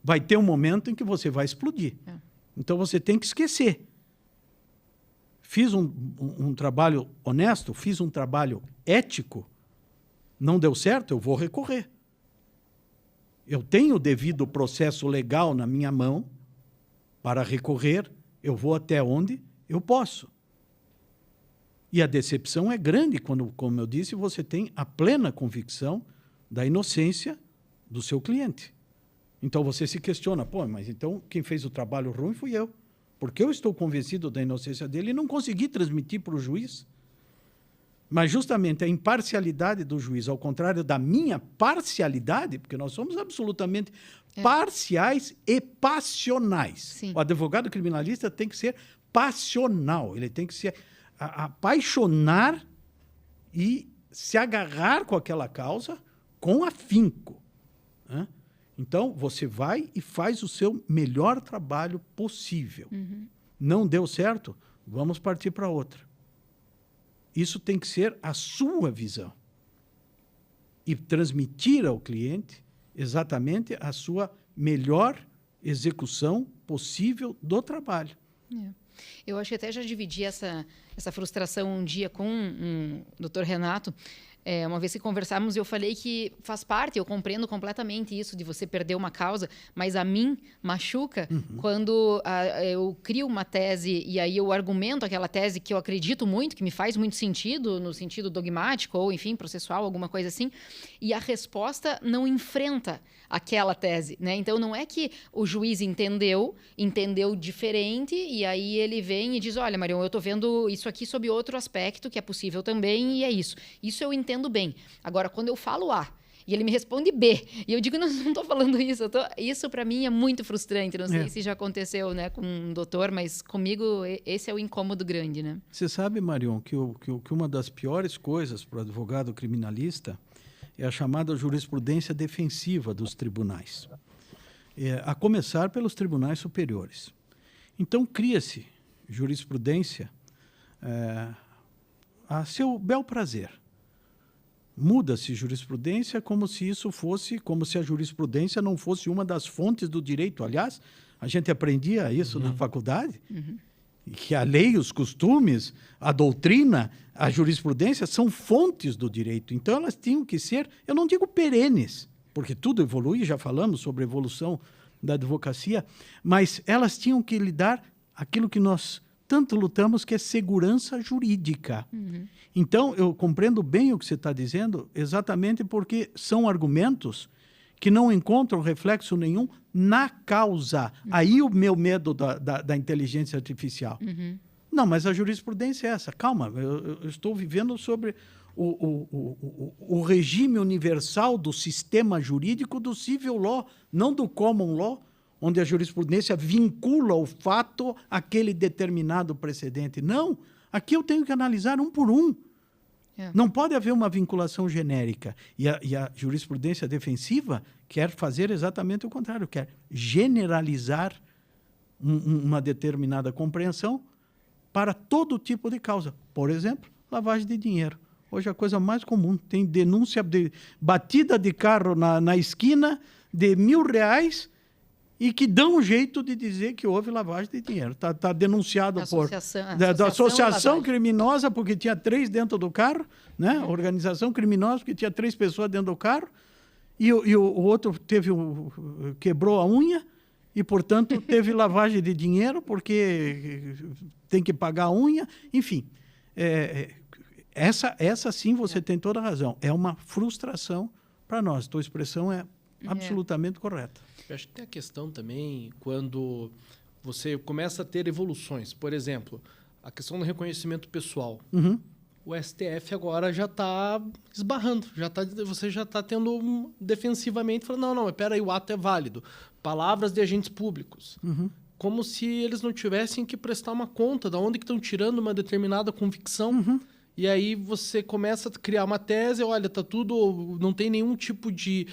[SPEAKER 3] vai ter um momento em que você vai explodir. Então você tem que esquecer. Fiz um trabalho honesto, fiz um trabalho ético, não deu certo, eu vou recorrer. Eu tenho o devido processo legal na minha mão para recorrer, eu vou até onde eu posso. E a decepção é grande quando, como eu disse, você tem a plena convicção da inocência do seu cliente. Então você se questiona, mas então quem fez o trabalho ruim fui eu. Porque eu estou convencido da inocência dele e não consegui transmitir para o juiz. Mas justamente a imparcialidade do juiz, ao contrário da minha parcialidade, porque nós somos absolutamente parciais e passionais.
[SPEAKER 1] Sim.
[SPEAKER 3] O advogado criminalista tem que ser passional, ele tem que se apaixonar e se agarrar com aquela causa com afinco. Né? Então, você vai e faz o seu melhor trabalho possível. Não deu certo? Vamos partir para outra. Isso tem que ser a sua visão. E transmitir ao cliente exatamente a sua melhor execução possível do trabalho.
[SPEAKER 1] Eu acho que até já dividi essa frustração um dia com o Dr. Renato. Uma vez que conversávamos, eu falei que faz parte, eu compreendo completamente isso de você perder uma causa, mas a mim machuca quando eu crio uma tese e aí eu argumento aquela tese que eu acredito muito, que me faz muito sentido, no sentido dogmático ou, enfim, processual, alguma coisa assim, e a resposta não enfrenta aquela tese, né? Então, não é que o juiz entendeu diferente e aí ele vem e diz, olha, Marion, eu estou vendo isso aqui sob outro aspecto que é possível também e é isso. Isso eu entendo bem. Agora, quando eu falo A e ele me responde B, e eu digo, não estou falando isso, isso para mim é muito frustrante. Não sei se já aconteceu, né, com um doutor, mas comigo esse é o incômodo grande, né?
[SPEAKER 3] Você sabe, Marion, que uma das piores coisas para o advogado criminalista é a chamada jurisprudência defensiva dos tribunais, a começar pelos tribunais superiores. Então, cria-se jurisprudência a seu bel prazer. Muda-se jurisprudência como se a jurisprudência não fosse uma das fontes do direito. Aliás, a gente aprendia isso na faculdade, que a lei, os costumes, a doutrina, a jurisprudência são fontes do direito. Então, elas tinham que ser, eu não digo perenes, porque tudo evolui, já falamos sobre a evolução da advocacia, mas elas tinham que lhe dar aquilo que nós tanto lutamos, que é segurança jurídica. Então, eu compreendo bem o que você está dizendo, exatamente porque são argumentos que não encontram reflexo nenhum na causa. Aí o meu medo da inteligência artificial. Não, mas a jurisprudência é essa. Calma, eu estou vivendo sobre o regime universal do sistema jurídico do civil law, não do common law, onde a jurisprudência vincula o fato àquele determinado precedente. Não, aqui eu tenho que analisar um por um. Não pode haver uma vinculação genérica. E a jurisprudência defensiva quer fazer exatamente o contrário, quer generalizar uma determinada compreensão para todo tipo de causa. Por exemplo, lavagem de dinheiro. Hoje é a coisa mais comum. Tem denúncia de batida de carro na esquina de R$1.000 e que dão um jeito de dizer que houve lavagem de dinheiro. Tá denunciado da associação criminosa porque tinha 3 dentro do carro, né? Organização criminosa porque tinha 3 pessoas dentro do carro e o outro quebrou a unha e, portanto, teve lavagem de dinheiro porque tem que pagar a unha. Enfim, essa sim você tem toda a razão. É uma frustração para nós. Tua expressão é absolutamente correta.
[SPEAKER 2] Eu acho que tem a questão também quando você começa a ter evoluções. Por exemplo, a questão do reconhecimento pessoal. O STF agora já está esbarrando. Você já está tendo defensivamente, falando, não, espera aí, o ato é válido. Palavras de agentes públicos. Como se eles não tivessem que prestar uma conta de onde que estão tirando uma determinada convicção. E aí você começa a criar uma tese, olha, tá tudo, não tem nenhum tipo de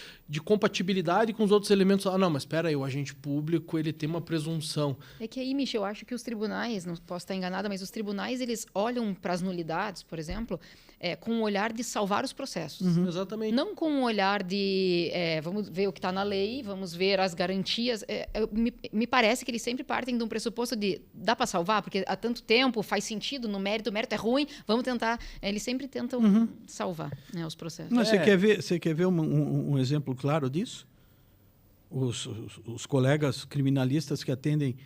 [SPEAKER 2] compatibilidade com os outros elementos. Ah, não, mas espera aí, o agente público, ele tem uma presunção.
[SPEAKER 1] É que aí, Michel, eu acho que os tribunais, não posso estar enganada, mas os tribunais, eles olham para as nulidades, por exemplo, com um olhar de salvar os processos.
[SPEAKER 2] Exatamente.
[SPEAKER 1] Não com um olhar de, vamos ver o que está na lei, vamos ver as garantias. Me parece que eles sempre partem de um pressuposto de, dá para salvar? Porque há tanto tempo faz sentido, no mérito, o mérito é ruim, vamos tentar. Eles sempre tentam salvar, né, os processos.
[SPEAKER 3] Mas você quer ver um exemplo claro disso? Os colegas criminalistas que atendem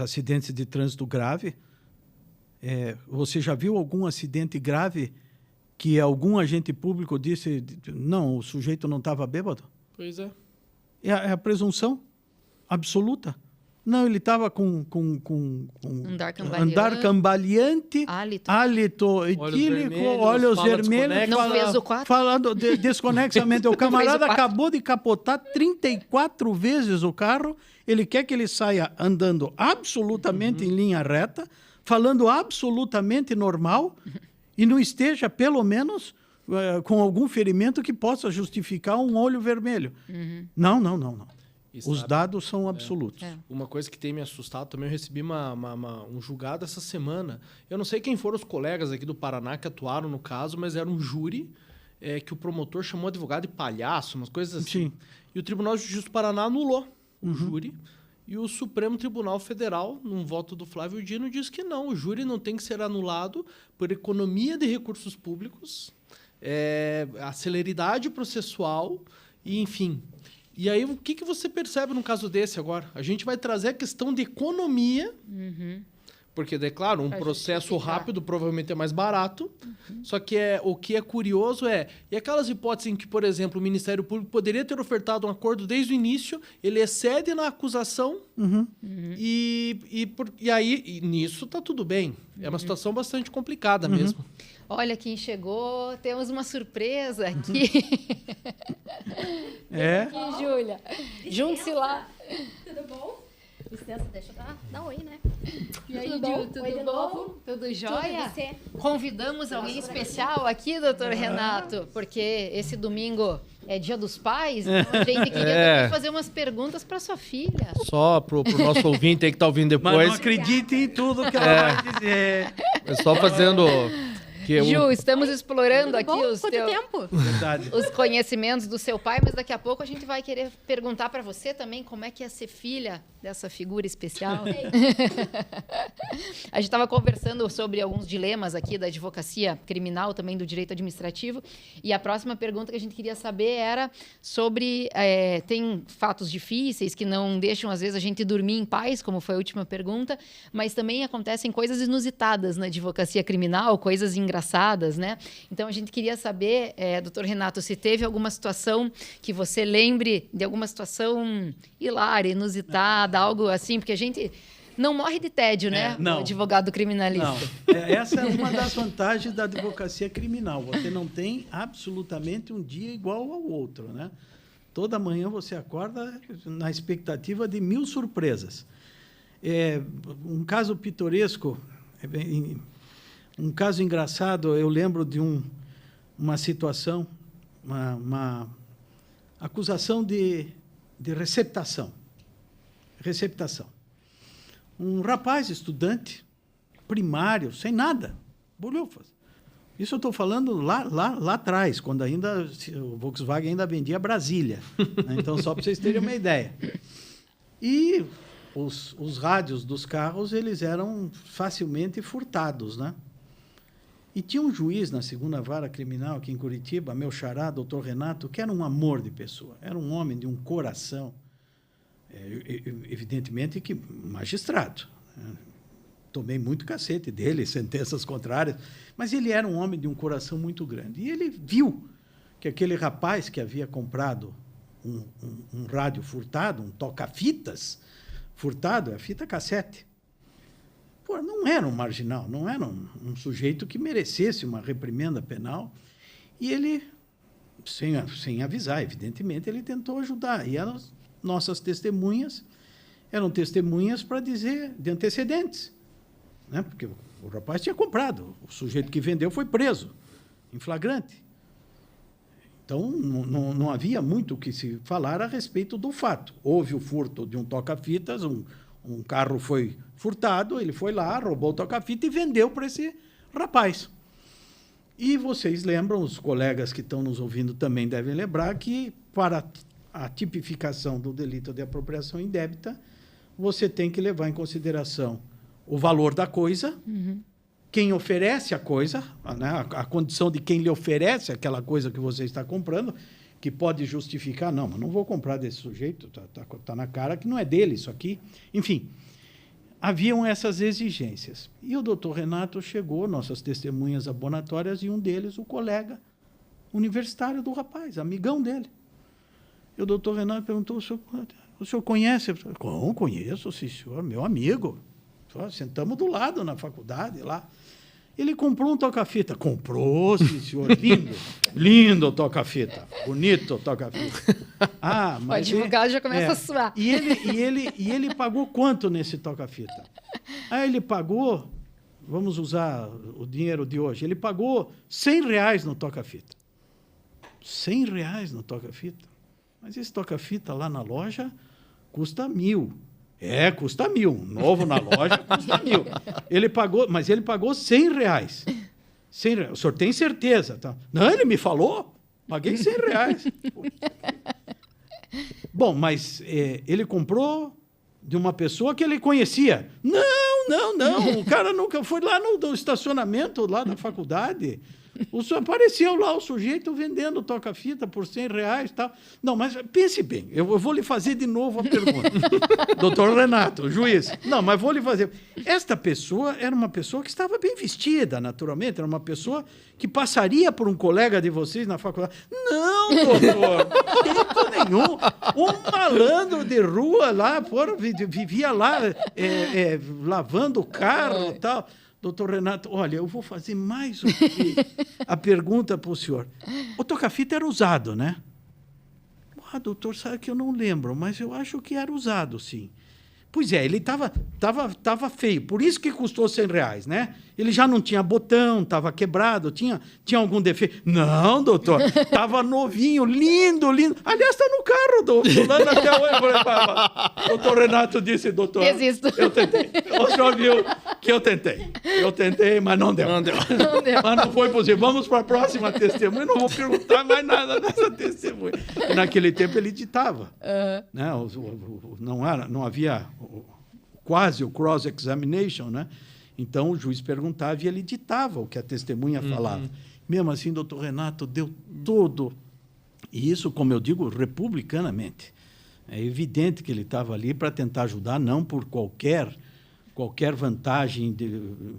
[SPEAKER 3] acidentes de trânsito grave, você já viu algum acidente grave que algum agente público disse, não, o sujeito não estava bêbado?
[SPEAKER 2] Pois é.
[SPEAKER 3] É a presunção absoluta. Não, ele estava com andar cambaleante, hálito etílico, olhos vermelhos,
[SPEAKER 1] não fez o 4?
[SPEAKER 3] Falando desconexamente. O camarada acabou de capotar 34 vezes o carro, ele quer que ele saia andando absolutamente em linha reta, falando absolutamente normal, e não esteja, pelo menos, com algum ferimento que possa justificar um olho vermelho. Não. Os dados são absolutos.
[SPEAKER 2] Uma coisa que tem me assustado também, eu recebi um julgado essa semana. Eu não sei quem foram os colegas aqui do Paraná que atuaram no caso, mas era um júri que o promotor chamou advogado de palhaço, umas coisas assim.
[SPEAKER 3] Sim.
[SPEAKER 2] E o Tribunal de Justiça do Paraná anulou o júri. E o Supremo Tribunal Federal, num voto do Flávio Dino, diz que não, o júri não tem que ser anulado por economia de recursos públicos, a celeridade processual, e enfim. E aí, o que você percebe num caso desse agora? A gente vai trazer a questão de economia, porque, claro, um processo rápido provavelmente é mais barato, só que o que é curioso e aquelas hipóteses em que, por exemplo, o Ministério Público poderia ter ofertado um acordo desde o início, ele excede na acusação, e aí nisso está tudo bem. É uma situação bastante complicada mesmo.
[SPEAKER 1] Olha quem chegou, temos uma surpresa aqui. Aqui, Júlia. Junte-se lá.
[SPEAKER 4] Tudo bom? Licença, deixa eu dar oi, né?
[SPEAKER 1] E aí,
[SPEAKER 4] tudo bom?
[SPEAKER 1] Tudo bom? Tudo jóia?
[SPEAKER 4] Tudo, você?
[SPEAKER 1] Convidamos alguém especial aqui, doutor Renato, porque esse domingo é Dia dos Pais, então a gente queria também fazer umas perguntas para sua filha.
[SPEAKER 2] Só pro nosso ouvinte aí que tá ouvindo depois.
[SPEAKER 3] Mas não acredite em tudo que ela vai dizer.
[SPEAKER 2] É só fazendo...
[SPEAKER 1] Ju, estamos explorando aqui
[SPEAKER 4] os
[SPEAKER 1] conhecimentos do seu pai, mas daqui a pouco a gente vai querer perguntar para você também como é que é ser filha dessa figura especial. A gente estava conversando sobre alguns dilemas aqui da advocacia criminal, também do direito administrativo, e a próxima pergunta que a gente queria saber era sobre... tem fatos difíceis que não deixam, às vezes, a gente dormir em paz, como foi a última pergunta, mas também acontecem coisas inusitadas na advocacia criminal, coisas engraçadas, né? Então, a gente queria saber, doutor Renato, se teve alguma situação que você lembre de alguma situação hilária, inusitada, algo assim, porque a gente Não morre de tédio, né?
[SPEAKER 3] não.
[SPEAKER 1] O advogado criminalista.
[SPEAKER 3] Não. Essa é uma das vantagens da advocacia criminal. Você não tem absolutamente um dia igual ao outro, né? Toda manhã você acorda na expectativa de 1000 surpresas. Um caso pitoresco, um caso engraçado, eu lembro de uma situação, uma acusação de receptação. Um rapaz, estudante, primário, sem nada, bolhufas. Isso eu estou falando lá atrás, quando ainda o Volkswagen ainda vendia Brasília. Né? Então, só para vocês terem uma ideia. E os rádios dos carros, eles eram facilmente furtados, né? E tinha um juiz na 2ª Vara Criminal aqui em Curitiba, meu xará, doutor Renato, que era um amor de pessoa, era um homem de um coração, evidentemente que magistrado. Tomei muito cacete dele, sentenças contrárias, mas ele era um homem de um coração muito grande. E ele viu que aquele rapaz que havia comprado um rádio furtado, um toca-fitas furtado, a fita cassete, não era um marginal, não era um sujeito que merecesse uma reprimenda penal. E ele, sem avisar, evidentemente, ele tentou ajudar. E as nossas testemunhas eram testemunhas para dizer de antecedentes, né? Porque o rapaz tinha comprado, o sujeito que vendeu foi preso, em flagrante. Então, não havia muito o que se falar a respeito do fato. Houve o furto de um toca-fitas, um carro foi furtado, ele foi lá, roubou o toca-fita e vendeu para esse rapaz. E vocês lembram, os colegas que estão nos ouvindo também devem lembrar, que para a tipificação do delito de apropriação indébita, você tem que levar em consideração o valor da coisa, quem oferece a coisa, né, a condição de quem lhe oferece aquela coisa que você está comprando, que pode justificar, não, mas não vou comprar desse sujeito, tá na cara que não é dele isso aqui. Enfim, haviam essas exigências. E o doutor Renato chegou, nossas testemunhas abonatórias, e um deles, o colega universitário do rapaz, amigão dele. E o doutor Renato perguntou, o senhor conhece? Eu conheço, sim, senhor, meu amigo. Sentamos do lado na faculdade lá. Ele comprou um toca-fita. Comprou, sim, senhor. Lindo o toca-fita. Bonito o toca-fita. Mas
[SPEAKER 1] o advogado já começa a suar.
[SPEAKER 3] E ele pagou quanto nesse toca-fita? Ele pagou, vamos usar o dinheiro de hoje, ele pagou R$100 no toca-fita. R$100 no toca-fita? Mas esse toca-fita lá na loja custa 1.000. Custa 1.000. Novo na loja custa 1.000. Ele pagou R$100. R$100. O senhor tem certeza? Tá? Não, ele me falou. Paguei R$100. Bom, mas ele comprou de uma pessoa que ele conhecia. Não. O cara nunca foi lá no estacionamento lá da faculdade. Apareceu lá o sujeito vendendo toca-fita por R$100 e tal. Não, mas pense bem, eu vou lhe fazer de novo a pergunta. Doutor Renato, juiz. Não, mas vou lhe fazer. Esta pessoa era uma pessoa que estava bem vestida, naturalmente, era uma pessoa que passaria por um colega de vocês na faculdade. Não, doutor, de jeito nenhum. Um malandro de rua lá, vivia lá lavando o carro e tal. Doutor Renato, olha, eu vou fazer mais a pergunta para o senhor. O toca-fita era usado, né? Doutor, sabe que eu não lembro, mas eu acho que era usado, sim. Pois é, ele estava feio, por isso que custou R$100, né? Ele já não tinha botão, estava quebrado, tinha algum defeito. Não, doutor, estava novinho, lindo. Aliás, está no carro do fulano até hoje. Doutor Renato disse, doutor,
[SPEAKER 1] Existo.
[SPEAKER 3] Eu tentei. O senhor viu que eu tentei, mas não deu. Mas não foi possível. Vamos para a próxima testemunha, não vou perguntar mais nada dessa testemunha. E naquele tempo ele ditava. Né? Não havia quase o cross-examination, né? Então o juiz perguntava e ele ditava o que a testemunha falava. Mesmo assim, doutor Renato deu todo, e isso, como eu digo, republicanamente. É evidente que ele estava ali para tentar ajudar, não por qualquer vantagem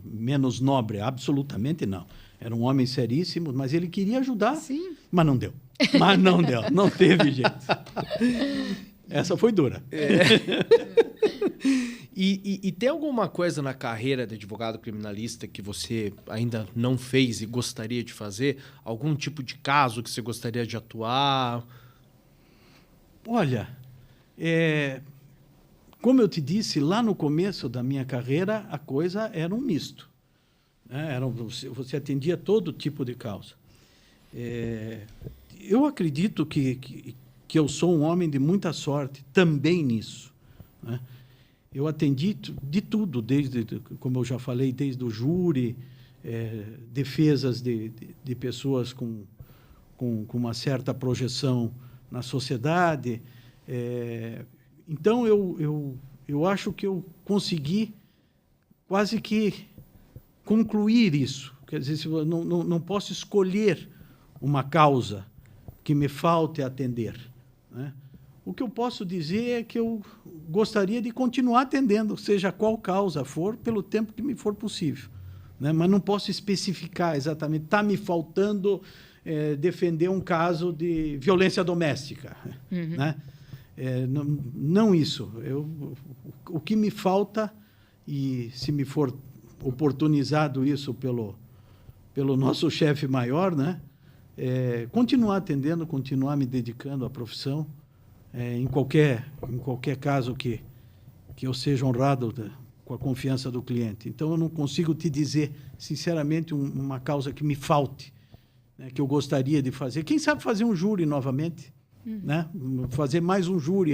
[SPEAKER 3] menos nobre, absolutamente não. Era um homem seríssimo, mas ele queria ajudar,
[SPEAKER 1] Sim.
[SPEAKER 3] Mas não deu, não teve jeito. Essa foi dura.
[SPEAKER 2] E tem alguma coisa na carreira de advogado criminalista que você ainda não fez e gostaria de fazer? Algum tipo de caso que você gostaria de atuar?
[SPEAKER 3] Olha, como eu te disse, lá no começo da minha carreira, a coisa era um misto. Né? Você atendia todo tipo de causa. Eu acredito que eu sou um homem de muita sorte também nisso. Né? Eu atendi de tudo, como eu já falei, desde o júri, defesas de pessoas com uma certa projeção na sociedade. Então, eu acho que eu consegui quase que concluir isso. Quer dizer, não posso escolher uma causa que me falte atender. Né? O que eu posso dizer é que eu gostaria de continuar atendendo, seja qual causa for, pelo tempo que me for possível. Né? Mas não posso especificar exatamente. Está me faltando defender um caso de violência doméstica. Uhum. Né? Não isso. O que me falta, e se me for oportunizado isso pelo nosso chefe maior, né? Continuar atendendo, continuar me dedicando à profissão, em qualquer caso que eu seja honrado com a confiança do cliente. Então, eu não consigo te dizer, sinceramente, uma causa que me falte, né, que eu gostaria de fazer. Quem sabe fazer um júri novamente, né? Fazer mais um júri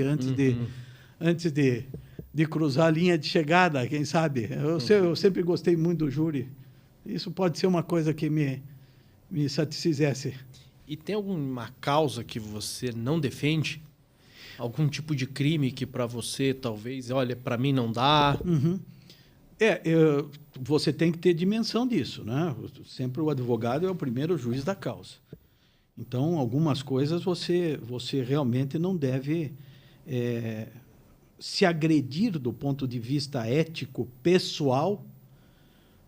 [SPEAKER 3] antes de cruzar a linha de chegada, quem sabe. Eu sempre gostei muito do júri. Isso pode ser uma coisa que me satisfizesse.
[SPEAKER 2] E tem alguma causa que você não defende? Algum tipo de crime que para você, talvez, olha, para mim não dá?
[SPEAKER 3] Uhum. Você tem que ter dimensão disso, né? Sempre o advogado é o primeiro juiz da causa. Então, algumas coisas você realmente não deve se agredir do ponto de vista ético, pessoal.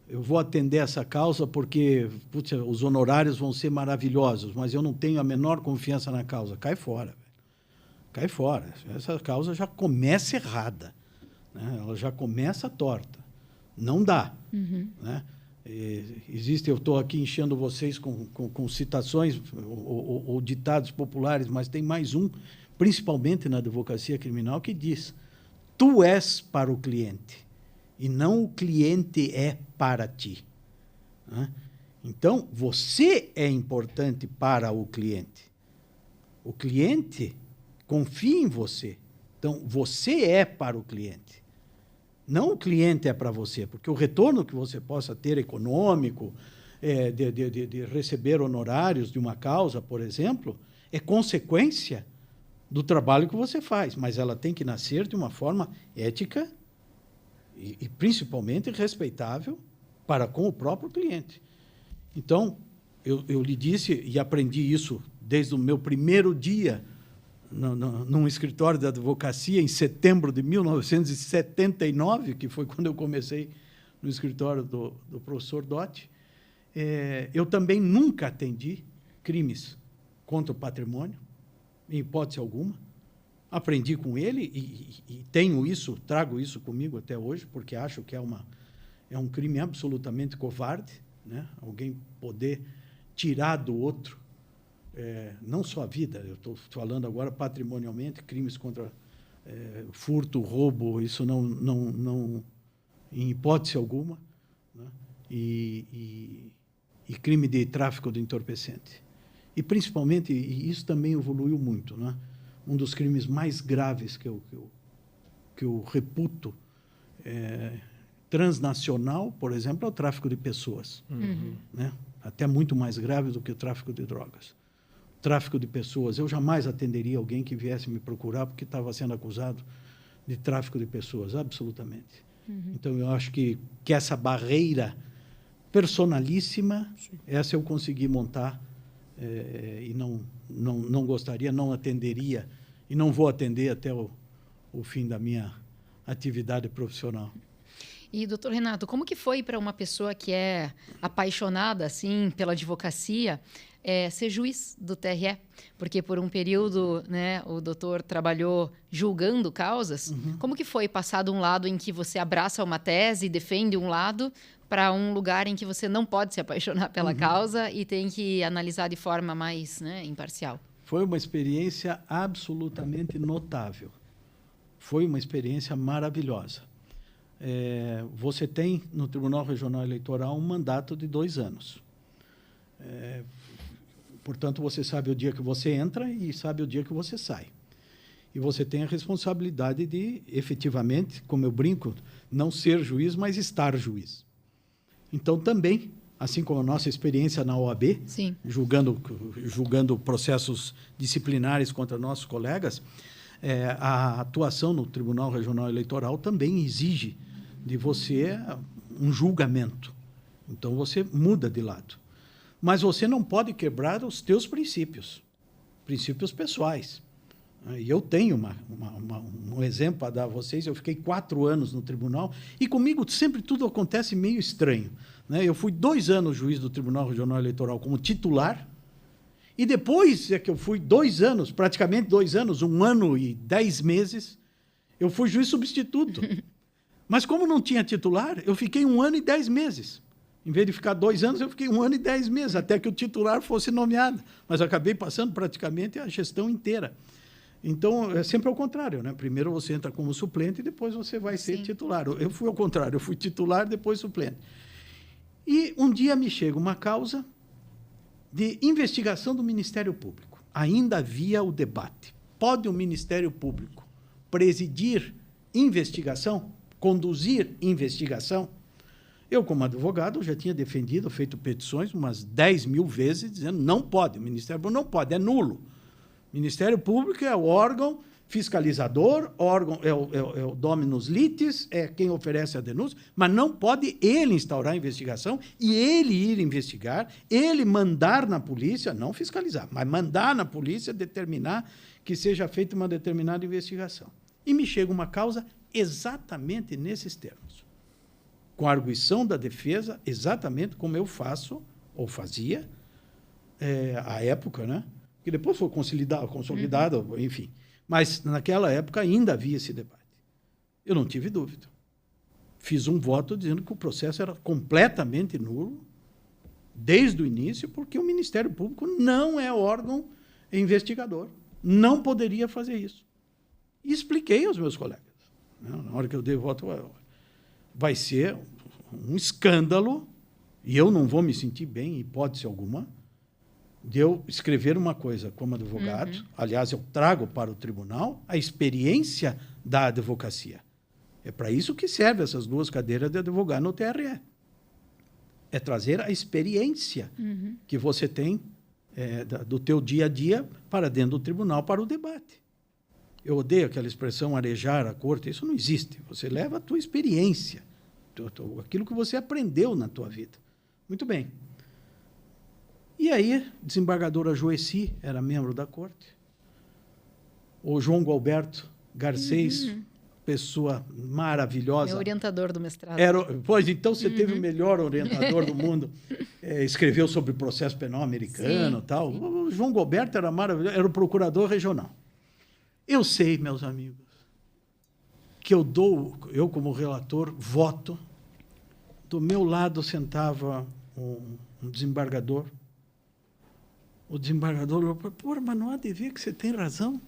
[SPEAKER 3] Eu vou atender essa causa porque os honorários vão ser maravilhosos, mas eu não tenho a menor confiança na causa. Cai fora. Cai fora. Essa causa já começa errada. Né? Ela já começa torta. Não dá. Uhum. Né? Eu estou aqui enchendo vocês com citações ou ditados populares, mas tem mais um, principalmente na advocacia criminal, que diz: tu és para o cliente e não o cliente é para ti. Né? Então, você é importante para o cliente. O cliente confia em você. Então, você é para o cliente. Não o cliente é para você, porque o retorno que você possa ter econômico, de receber honorários de uma causa, por exemplo, é consequência do trabalho que você faz, mas ela tem que nascer de uma forma ética e principalmente respeitável para com o próprio cliente. Então, eu lhe disse e aprendi isso desde o meu primeiro dia num escritório de advocacia, em setembro de 1979, que foi quando eu comecei no escritório do professor Dotti. Eu também nunca atendi crimes contra o patrimônio, em hipótese alguma. Aprendi com ele e trago isso comigo até hoje, porque acho que é um crime absolutamente covarde, né? Alguém poder tirar do outro, não só a vida, eu estou falando agora patrimonialmente, crimes contra furto, roubo, isso não em hipótese alguma, né? E crime de tráfico de entorpecente. E, principalmente, e isso também evoluiu muito, né? Um dos crimes mais graves que eu reputo transnacional, por exemplo, é o tráfico de pessoas. Uhum. Né? Até muito mais grave do que o tráfico de drogas. O tráfico de pessoas. Eu jamais atenderia alguém que viesse me procurar porque estava sendo acusado de tráfico de pessoas, absolutamente. Uhum. Então, eu acho que essa barreira personalíssima, sim, essa eu consegui montar e não gostaria, não atenderia e não vou atender até o fim da minha atividade profissional.
[SPEAKER 1] E, doutor Renato, como que foi para uma pessoa que é apaixonada, assim, pela advocacia, ser juiz do TRE? Porque por um período, né, o doutor trabalhou julgando causas. Como que foi passar de um lado em que você abraça uma tese e defende um lado para um lugar em que você não pode se apaixonar pela causa e tem que analisar de forma mais, né, imparcial?
[SPEAKER 3] Foi uma experiência absolutamente notável. Foi uma experiência maravilhosa. Você tem, no Tribunal Regional Eleitoral, um mandato de 2 anos. Portanto, você sabe o dia que você entra e sabe o dia que você sai. E você tem a responsabilidade de, efetivamente, como eu brinco, não ser juiz, mas estar juiz. Então, também, assim como a nossa experiência na OAB,
[SPEAKER 1] Sim.
[SPEAKER 3] julgando processos disciplinares contra nossos colegas, a atuação no Tribunal Regional Eleitoral também exige de você um julgamento. Então, você muda de lado. Mas você não pode quebrar os teus princípios pessoais. E eu tenho um exemplo para dar a vocês. Eu fiquei 4 anos no tribunal e comigo sempre tudo acontece meio estranho, né? Eu fui 2 anos juiz do Tribunal Regional Eleitoral como titular e depois que eu fui 2 anos, praticamente 2 anos, 1 ano e 10 meses, eu fui juiz substituto. Mas como não tinha titular, eu fiquei 1 ano e 10 meses. Em vez de ficar 2 anos, eu fiquei 1 ano e 10 meses, até que o titular fosse nomeado. Mas eu acabei passando praticamente a gestão inteira. Então, é sempre ao contrário, né? Primeiro você entra como suplente e depois você vai ser titular. Eu fui ao contrário, eu fui titular, depois suplente. E um dia me chega uma causa de investigação do Ministério Público. Ainda havia o debate. Pode o Ministério Público presidir investigação, conduzir investigação? Eu, como advogado, já tinha defendido, feito petições umas 10 mil vezes, dizendo não pode, o Ministério Público não pode, é nulo. O Ministério Público é o órgão fiscalizador, é o dominus litis, é quem oferece a denúncia, mas não pode ele instaurar a investigação e ele ir investigar, ele mandar na polícia, não fiscalizar, mas mandar na polícia determinar que seja feita uma determinada investigação. E me chega uma causa exatamente nesses termos, com a arguição da defesa, exatamente como eu faço, ou fazia, à época, né? Que depois foi consolidado, enfim. Mas, naquela época, ainda havia esse debate. Eu não tive dúvida. Fiz um voto dizendo que o processo era completamente nulo, desde o início, porque o Ministério Público não é órgão investigador. Não poderia fazer isso. E expliquei aos meus colegas. Na hora que eu dei o voto, vai ser um escândalo, e eu não vou me sentir bem, em hipótese alguma, de eu escrever uma coisa como advogado. Aliás, eu trago para o tribunal a experiência da advocacia. É para isso que servem essas 2 cadeiras de advogado no TRE. É trazer a experiência que você tem do teu dia a dia para dentro do tribunal, para o debate. Eu odeio aquela expressão arejar a corte. Isso não existe. Você leva a tua experiência, aquilo que você aprendeu na tua vida. Muito bem. E aí, desembargadora Joeci era membro da corte. O João Gualberto Garcês, pessoa maravilhosa.
[SPEAKER 1] Meu orientador do mestrado.
[SPEAKER 3] Pois, então você teve o melhor orientador do mundo. Escreveu sobre o processo penal americano e tal. Sim. O João Gualberto era maravilhoso, era o procurador regional. Eu sei, meus amigos, que eu como relator, voto. Do meu lado sentava um desembargador. O desembargador falou, pô, mas não há de ver que você tem razão.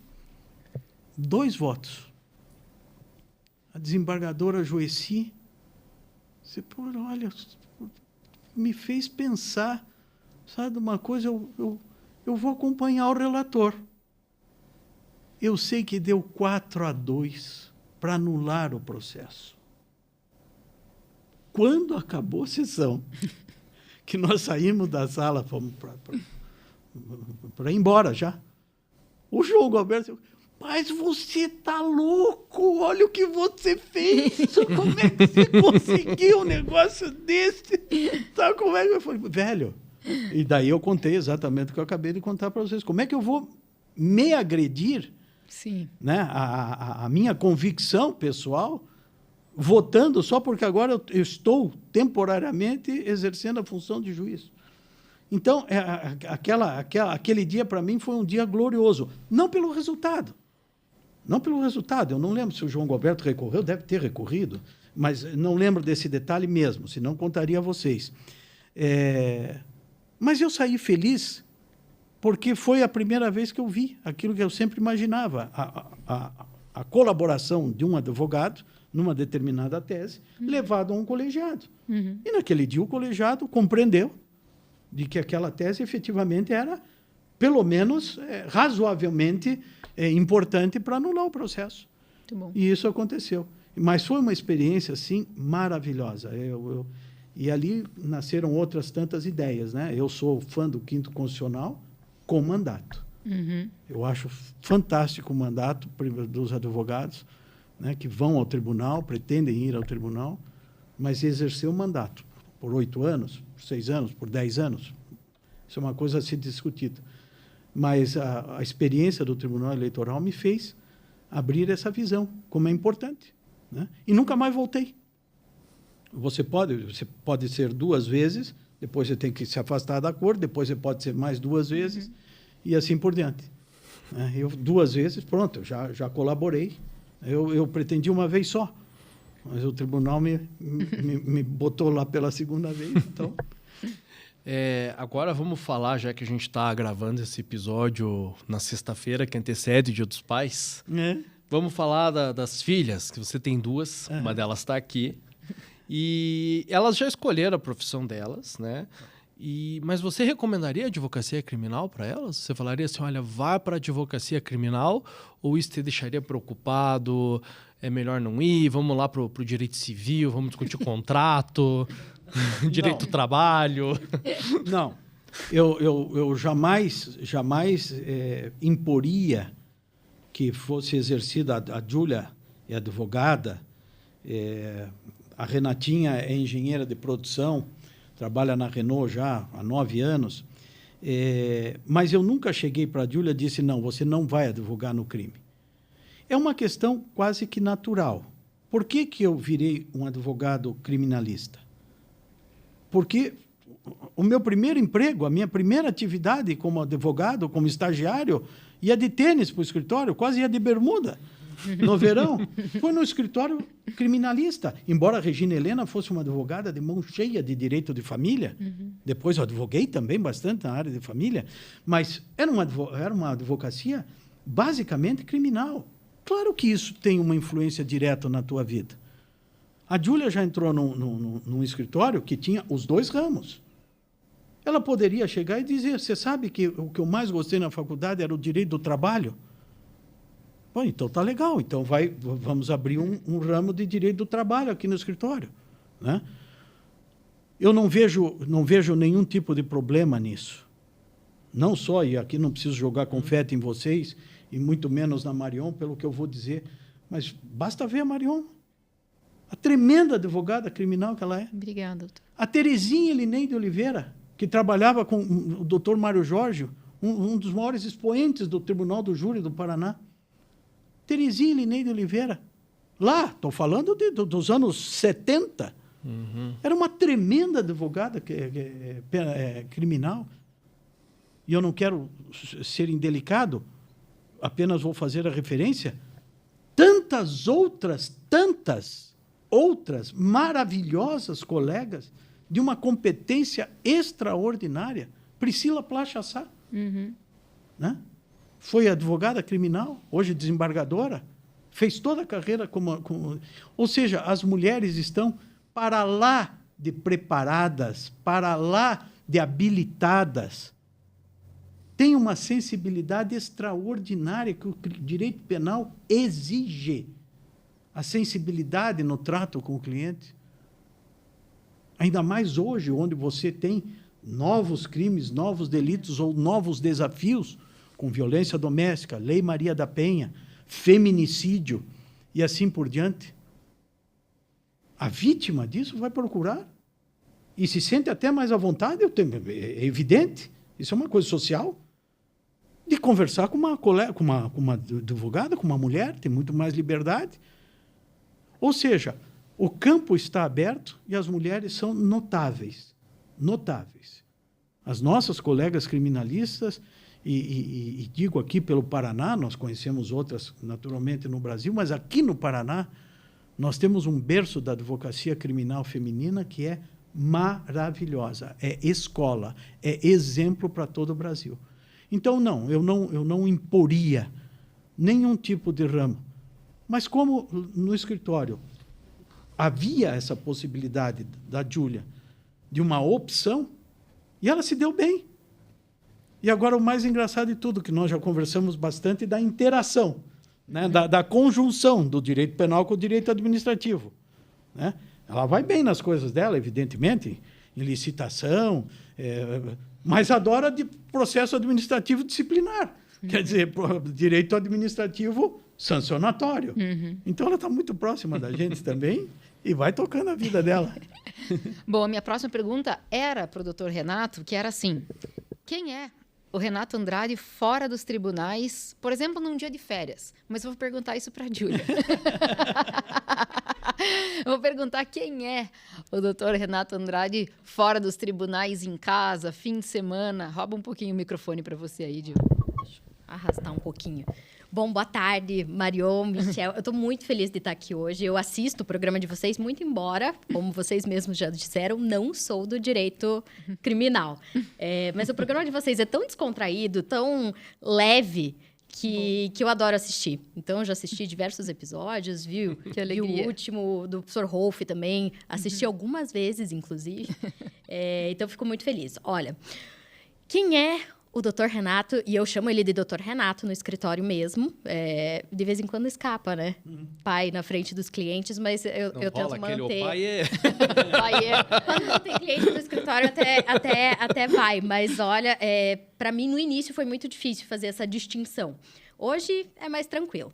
[SPEAKER 3] 2 votos. A desembargadora Joeci, você, pô, olha, me fez pensar, sabe, uma coisa, eu vou acompanhar o relator. Eu sei que deu 4-2 para anular o processo. Quando acabou a sessão, que nós saímos da sala, fomos para ir embora já. O João Gualberto disse, mas você está louco, olha o que você fez, como é que você conseguiu um negócio desse? Sabe como é que eu falei, velho? E daí eu contei exatamente o que eu acabei de contar para vocês. Como é que eu vou me agredir?
[SPEAKER 1] Sim.
[SPEAKER 3] Né? A minha convicção pessoal votando só porque agora eu estou temporariamente exercendo a função de juiz. Então, aquele dia, para mim, foi um dia glorioso. Não pelo resultado. Não pelo resultado. Eu não lembro se o João Gilberto recorreu, deve ter recorrido, mas não lembro desse detalhe mesmo, senão contaria a vocês. Mas eu saí feliz porque foi a primeira vez que eu vi aquilo que eu sempre imaginava, a colaboração de um advogado numa determinada tese, levado a um colegiado. E naquele dia o colegiado compreendeu de que aquela tese efetivamente era, pelo menos, razoavelmente importante para anular o processo.
[SPEAKER 1] Muito bom.
[SPEAKER 3] E isso aconteceu. Mas foi uma experiência, assim, maravilhosa. E ali nasceram outras tantas ideias, né? Eu sou fã do 5º Constitucional com mandato. Eu acho fantástico o mandato dos advogados, né, que vão ao tribunal, pretendem ir ao tribunal, mas exercer o mandato por 8 anos, por 6 anos, por 10 anos. Isso é uma coisa a ser discutida. Mas a experiência do Tribunal Eleitoral me fez abrir essa visão, como é importante, né? E nunca mais voltei. Você pode ser 2 vezes, depois você tem que se afastar da corte, depois você pode ser mais 2 vezes, e assim por diante. Eu 2 vezes, pronto, eu já colaborei. Eu pretendi uma vez só, mas o tribunal me botou lá pela 2ª vez, então...
[SPEAKER 2] Agora vamos falar, já que a gente está gravando esse episódio na sexta-feira, que antecede o Dia dos Pais. Vamos falar das filhas, que você tem 2, uma delas está aqui. E elas já escolheram a profissão delas, né? Mas você recomendaria a advocacia criminal para elas? Você falaria assim, olha, vá para a advocacia criminal, ou isso te deixaria preocupado, é melhor não ir, vamos lá para o direito civil, vamos discutir contrato, direito do trabalho?
[SPEAKER 3] Não, eu jamais imporia que fosse exercida, a Júlia é advogada, a Renatinha é engenheira de produção, trabalha na Renault já há 9 anos, mas eu nunca cheguei para a Júlia e disse, não, você não vai advogar no crime. É uma questão quase que natural. Por que eu virei um advogado criminalista? Porque o meu primeiro emprego, a minha primeira atividade como advogado, como estagiário, ia de tênis para o escritório, quase ia de bermuda. No verão, foi no escritório criminalista. Embora a Regina Helena fosse uma advogada de mão cheia de direito de família, depois eu advoguei também bastante na área de família, mas era uma advocacia basicamente criminal. Claro que isso tem uma influência direta na tua vida. A Júlia já entrou num escritório que tinha os 2 ramos. Ela poderia chegar e dizer, você sabe que o que eu mais gostei na faculdade era o direito do trabalho? Bom, então tá legal. Então vamos abrir um ramo de direito do trabalho aqui no escritório, né? Eu não vejo nenhum tipo de problema nisso. Não só, e aqui não preciso jogar confete em vocês, e muito menos na Marion, pelo que eu vou dizer, mas basta ver a Marion, a tremenda advogada criminal que ela é.
[SPEAKER 1] Obrigada, doutor.
[SPEAKER 3] A Terezinha Elinei de Oliveira, que trabalhava com o doutor Mário Jorge, um dos maiores expoentes do Tribunal do Júri do Paraná. Terezinha Elinei de Oliveira, lá, estou falando dos anos 70, era uma tremenda advogada criminal. E eu não quero ser indelicado, apenas vou fazer a referência. Tantas outras maravilhosas colegas de uma competência extraordinária. Priscila Plachassá, né? Foi advogada criminal, hoje desembargadora, fez toda a carreira Ou seja, as mulheres estão para lá de preparadas, para lá de habilitadas. Tem uma sensibilidade extraordinária que o direito penal exige. A sensibilidade no trato com o cliente. Ainda mais hoje, onde você tem novos crimes, novos delitos ou novos desafios, com violência doméstica, Lei Maria da Penha, feminicídio e assim por diante. A vítima disso vai procurar e se sente até mais à vontade, é evidente, isso é uma coisa social, de conversar com uma colega, com uma advogada, com uma mulher, tem muito mais liberdade. Ou seja, O campo está aberto e as mulheres são notáveis. Notáveis. As nossas colegas criminalistas, e digo aqui pelo Paraná, nós conhecemos outras naturalmente no Brasil, mas aqui no Paraná nós temos um berço da advocacia criminal feminina que é maravilhosa, é escola, é exemplo para todo o Brasil. Então, eu não imporia nenhum tipo de ramo. Mas como no escritório havia essa possibilidade da Júlia de uma opção, e ela se deu bem. E agora o mais engraçado de tudo, que nós já conversamos bastante, da interação, né? da conjunção do direito penal com o direito administrativo. Né? Ela vai bem nas coisas dela, evidentemente, em licitação, mas adora de processo administrativo disciplinar. Quer dizer, direito administrativo sancionatório. Então, ela está muito próxima da gente também e vai tocando a vida dela.
[SPEAKER 1] Bom, a minha próxima pergunta era para o doutor Renato, que era assim: quem é o Renato Andrade fora dos tribunais, por exemplo, num dia de férias? Mas eu vou perguntar isso para a Júlia. Eu vou perguntar quem é o doutor Renato Andrade fora dos tribunais, em casa, fim de semana. Rouba um pouquinho o microfone para você aí, Júlia.
[SPEAKER 4] Deixa eu arrastar um pouquinho. Bom, boa tarde, Marion, Michel. Eu estou muito feliz de estar aqui hoje. Eu assisto o programa de vocês, muito embora, como vocês mesmos já disseram, não sou do direito criminal. Mas o programa de vocês é tão descontraído, tão leve, que eu adoro assistir. Então, eu já assisti diversos episódios, vi o último do professor Rolf também. Assisti algumas vezes, inclusive. Então, eu fico muito feliz. Olha, quem é o doutor Renato? E eu chamo ele de doutor Renato no escritório mesmo. De vez em quando escapa, né? Pai na frente dos clientes, mas eu tento manter.
[SPEAKER 2] O pai é...
[SPEAKER 4] Quando não tem cliente no escritório, até vai. Mas, olha, para mim, no início, foi muito difícil fazer essa distinção. Hoje, é mais tranquilo.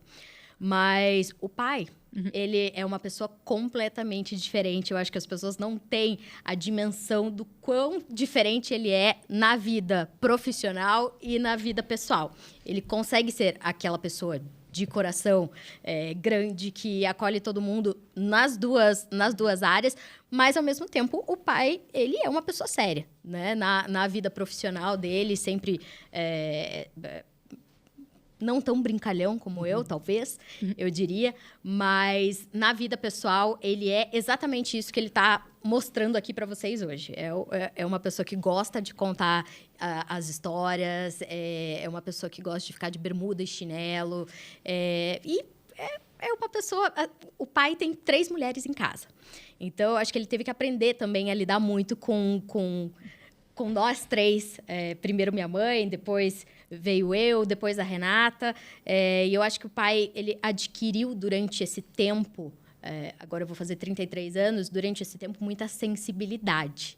[SPEAKER 4] Mas o pai... Ele é uma pessoa completamente diferente. Eu acho que as pessoas não têm a dimensão do quão diferente ele é na vida profissional e na vida pessoal. Ele consegue ser aquela pessoa de coração grande, que acolhe todo mundo nas duas áreas, mas, ao mesmo tempo, o pai, ele é uma pessoa séria, né? Na vida profissional dele, sempre... não tão brincalhão como eu, talvez, eu diria, mas na vida pessoal, ele é exatamente isso que ele está mostrando aqui para vocês hoje. É uma pessoa que gosta de contar as histórias, é uma pessoa que gosta de ficar de bermuda e chinelo, e é uma pessoa... O pai tem 3 mulheres em casa. Então, eu acho que ele teve que aprender também a lidar muito com nós 3. Primeiro minha mãe, depois veio eu, depois a Renata. E eu acho que o pai, ele adquiriu durante esse tempo, agora eu vou fazer 33 anos, durante esse tempo, muita sensibilidade.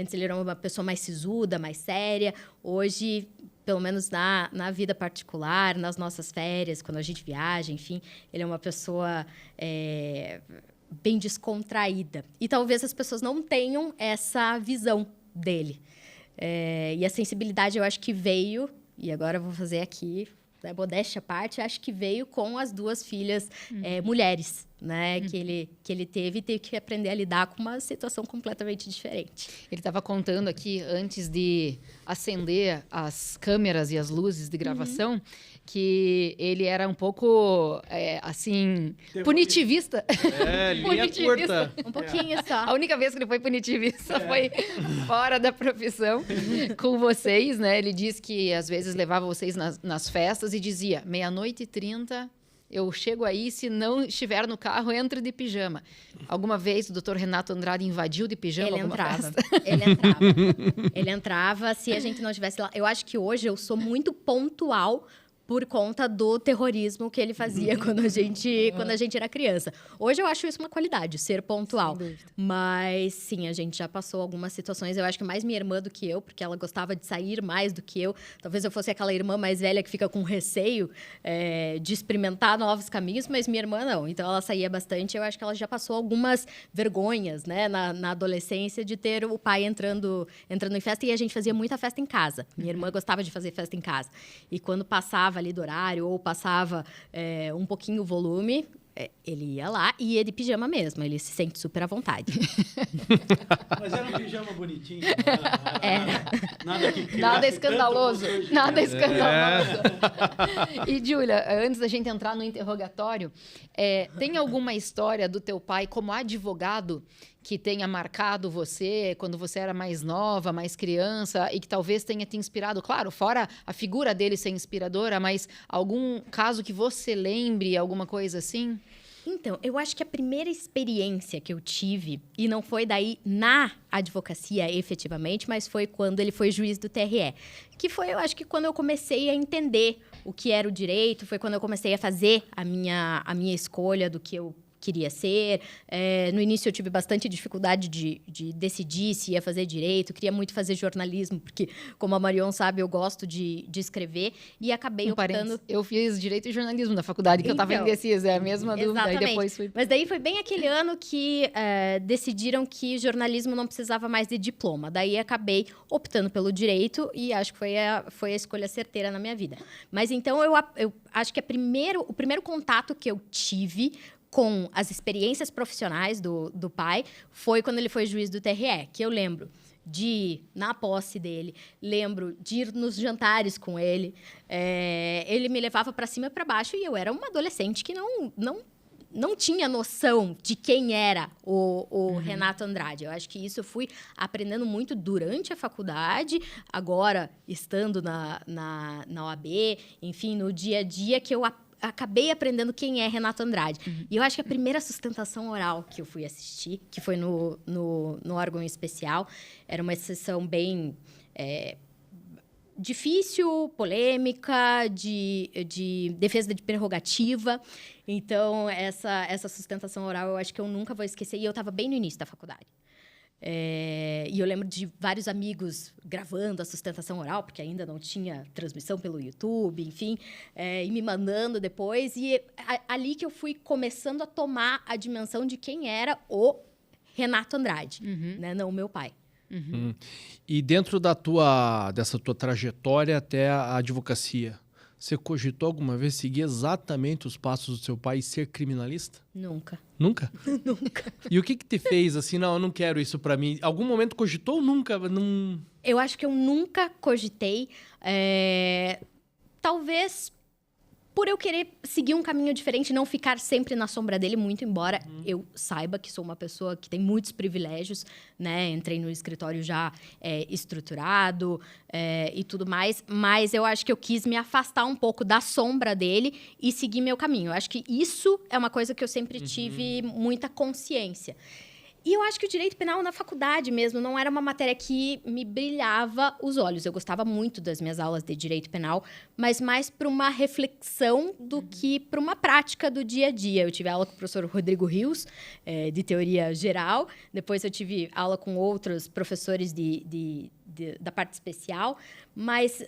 [SPEAKER 4] Antes ele era uma pessoa mais sisuda, mais séria. Hoje, pelo menos na vida particular, nas nossas férias, quando a gente viaja, enfim, ele é uma pessoa... bem descontraída. E talvez as pessoas não tenham essa visão dele. E a sensibilidade, eu acho que veio, e agora eu vou fazer aqui, né, modéstia à parte, acho que veio com as 2 filhas mulheres, né, que ele teve que aprender a lidar com uma situação completamente diferente.
[SPEAKER 1] Ele estava contando aqui, antes de acender as câmeras e as luzes de gravação, que ele era um pouco, assim, punitivista.
[SPEAKER 2] Linha curta.
[SPEAKER 4] Um pouquinho só.
[SPEAKER 1] A única vez que ele foi punitivista foi fora da profissão com vocês, né? Ele disse que, às vezes, levava vocês nas festas e dizia, 00:30... eu chego aí, se não estiver no carro, entro de pijama. Alguma vez o doutor Renato Andrade invadiu de pijama alguma festa?
[SPEAKER 4] Ele entrava se a gente não estivesse lá. Eu acho que hoje eu sou muito pontual por conta do terrorismo que ele fazia quando a gente era criança. Hoje eu acho isso uma qualidade, ser pontual. Mas, sim, a gente já passou algumas situações. Eu acho que mais minha irmã do que eu, porque ela gostava de sair mais do que eu. Talvez eu fosse aquela irmã mais velha que fica com receio de experimentar novos caminhos, mas minha irmã não. Então, ela saía bastante. Eu acho que ela já passou algumas vergonhas, né, na adolescência, de ter o pai entrando em festa. E a gente fazia muita festa em casa. Minha irmã gostava de fazer festa em casa. E quando passava ali do horário ou passava um pouquinho o volume, ele ia lá e ia de pijama mesmo. Ele se sente super à vontade.
[SPEAKER 3] Mas era um pijama bonitinho.
[SPEAKER 1] Nada escandaloso. Nada escandaloso. E, Júlia, antes da gente entrar no interrogatório, tem alguma história do teu pai como advogado que tenha marcado você quando você era mais nova, mais criança, e que talvez tenha te inspirado? Claro, fora a figura dele ser inspiradora, mas algum caso que você lembre, alguma coisa assim?
[SPEAKER 4] Então, eu acho que a primeira experiência que eu tive, e não foi daí na advocacia efetivamente, mas foi quando ele foi juiz do TRE. Que foi, eu acho que quando eu comecei a entender o que era o direito, foi quando eu comecei a fazer a minha escolha do que eu queria ser. No início eu tive bastante dificuldade de decidir se ia fazer direito, queria muito fazer jornalismo, porque, como a Marion sabe, eu gosto de escrever, e acabei optando...
[SPEAKER 1] Eu fiz direito e jornalismo na faculdade, que eu estava indecisa, é a mesma dúvida,
[SPEAKER 4] exatamente.
[SPEAKER 1] E depois fui...
[SPEAKER 4] Mas daí foi bem aquele ano que decidiram que jornalismo não precisava mais de diploma, daí acabei optando pelo direito, e acho que foi a escolha certeira na minha vida. Mas então, eu acho que o primeiro contato que eu tive com as experiências profissionais do pai foi quando ele foi juiz do TRE, que eu lembro de ir na posse dele, lembro de ir nos jantares com ele. Ele me levava para cima e para baixo, e eu era uma adolescente que não tinha noção de quem era o Renato Andrade. Eu acho que isso eu fui aprendendo muito durante a faculdade, agora estando na OAB, enfim, no dia a dia, que eu acabei aprendendo quem é Renato Andrade. E eu acho que a primeira sustentação oral que eu fui assistir, que foi no órgão especial, era uma sessão bem difícil, polêmica, de defesa de prerrogativa. Então, essa sustentação oral eu acho que eu nunca vou esquecer. E eu estava bem no início da faculdade. E eu lembro de vários amigos gravando a sustentação oral, porque ainda não tinha transmissão pelo YouTube, enfim, e me mandando depois. E ali que eu fui começando a tomar a dimensão de quem era o Renato Andrade, né? Não o meu pai.
[SPEAKER 2] E dentro dessa tua trajetória até a advocacia, você cogitou alguma vez seguir exatamente os passos do seu pai e ser criminalista?
[SPEAKER 4] Nunca.
[SPEAKER 2] Nunca?
[SPEAKER 4] Nunca.
[SPEAKER 2] E o que te fez assim, não, eu não quero isso pra mim? Algum momento cogitou ou nunca? Não...
[SPEAKER 4] Eu acho que eu nunca cogitei. Talvez por eu querer seguir um caminho diferente, não ficar sempre na sombra dele, muito embora eu saiba que sou uma pessoa que tem muitos privilégios, né? Entrei no escritório já estruturado e tudo mais, mas eu acho que eu quis me afastar um pouco da sombra dele e seguir meu caminho. Eu acho que isso é uma coisa que eu sempre tive muita consciência. E eu acho que o direito penal na faculdade mesmo não era uma matéria que me brilhava os olhos. Eu gostava muito das minhas aulas de direito penal, mas mais para uma reflexão do que para uma prática do dia a dia. Eu tive aula com o professor Rodrigo Rios, de teoria geral. Depois eu tive aula com outros professores da parte especial. Mas,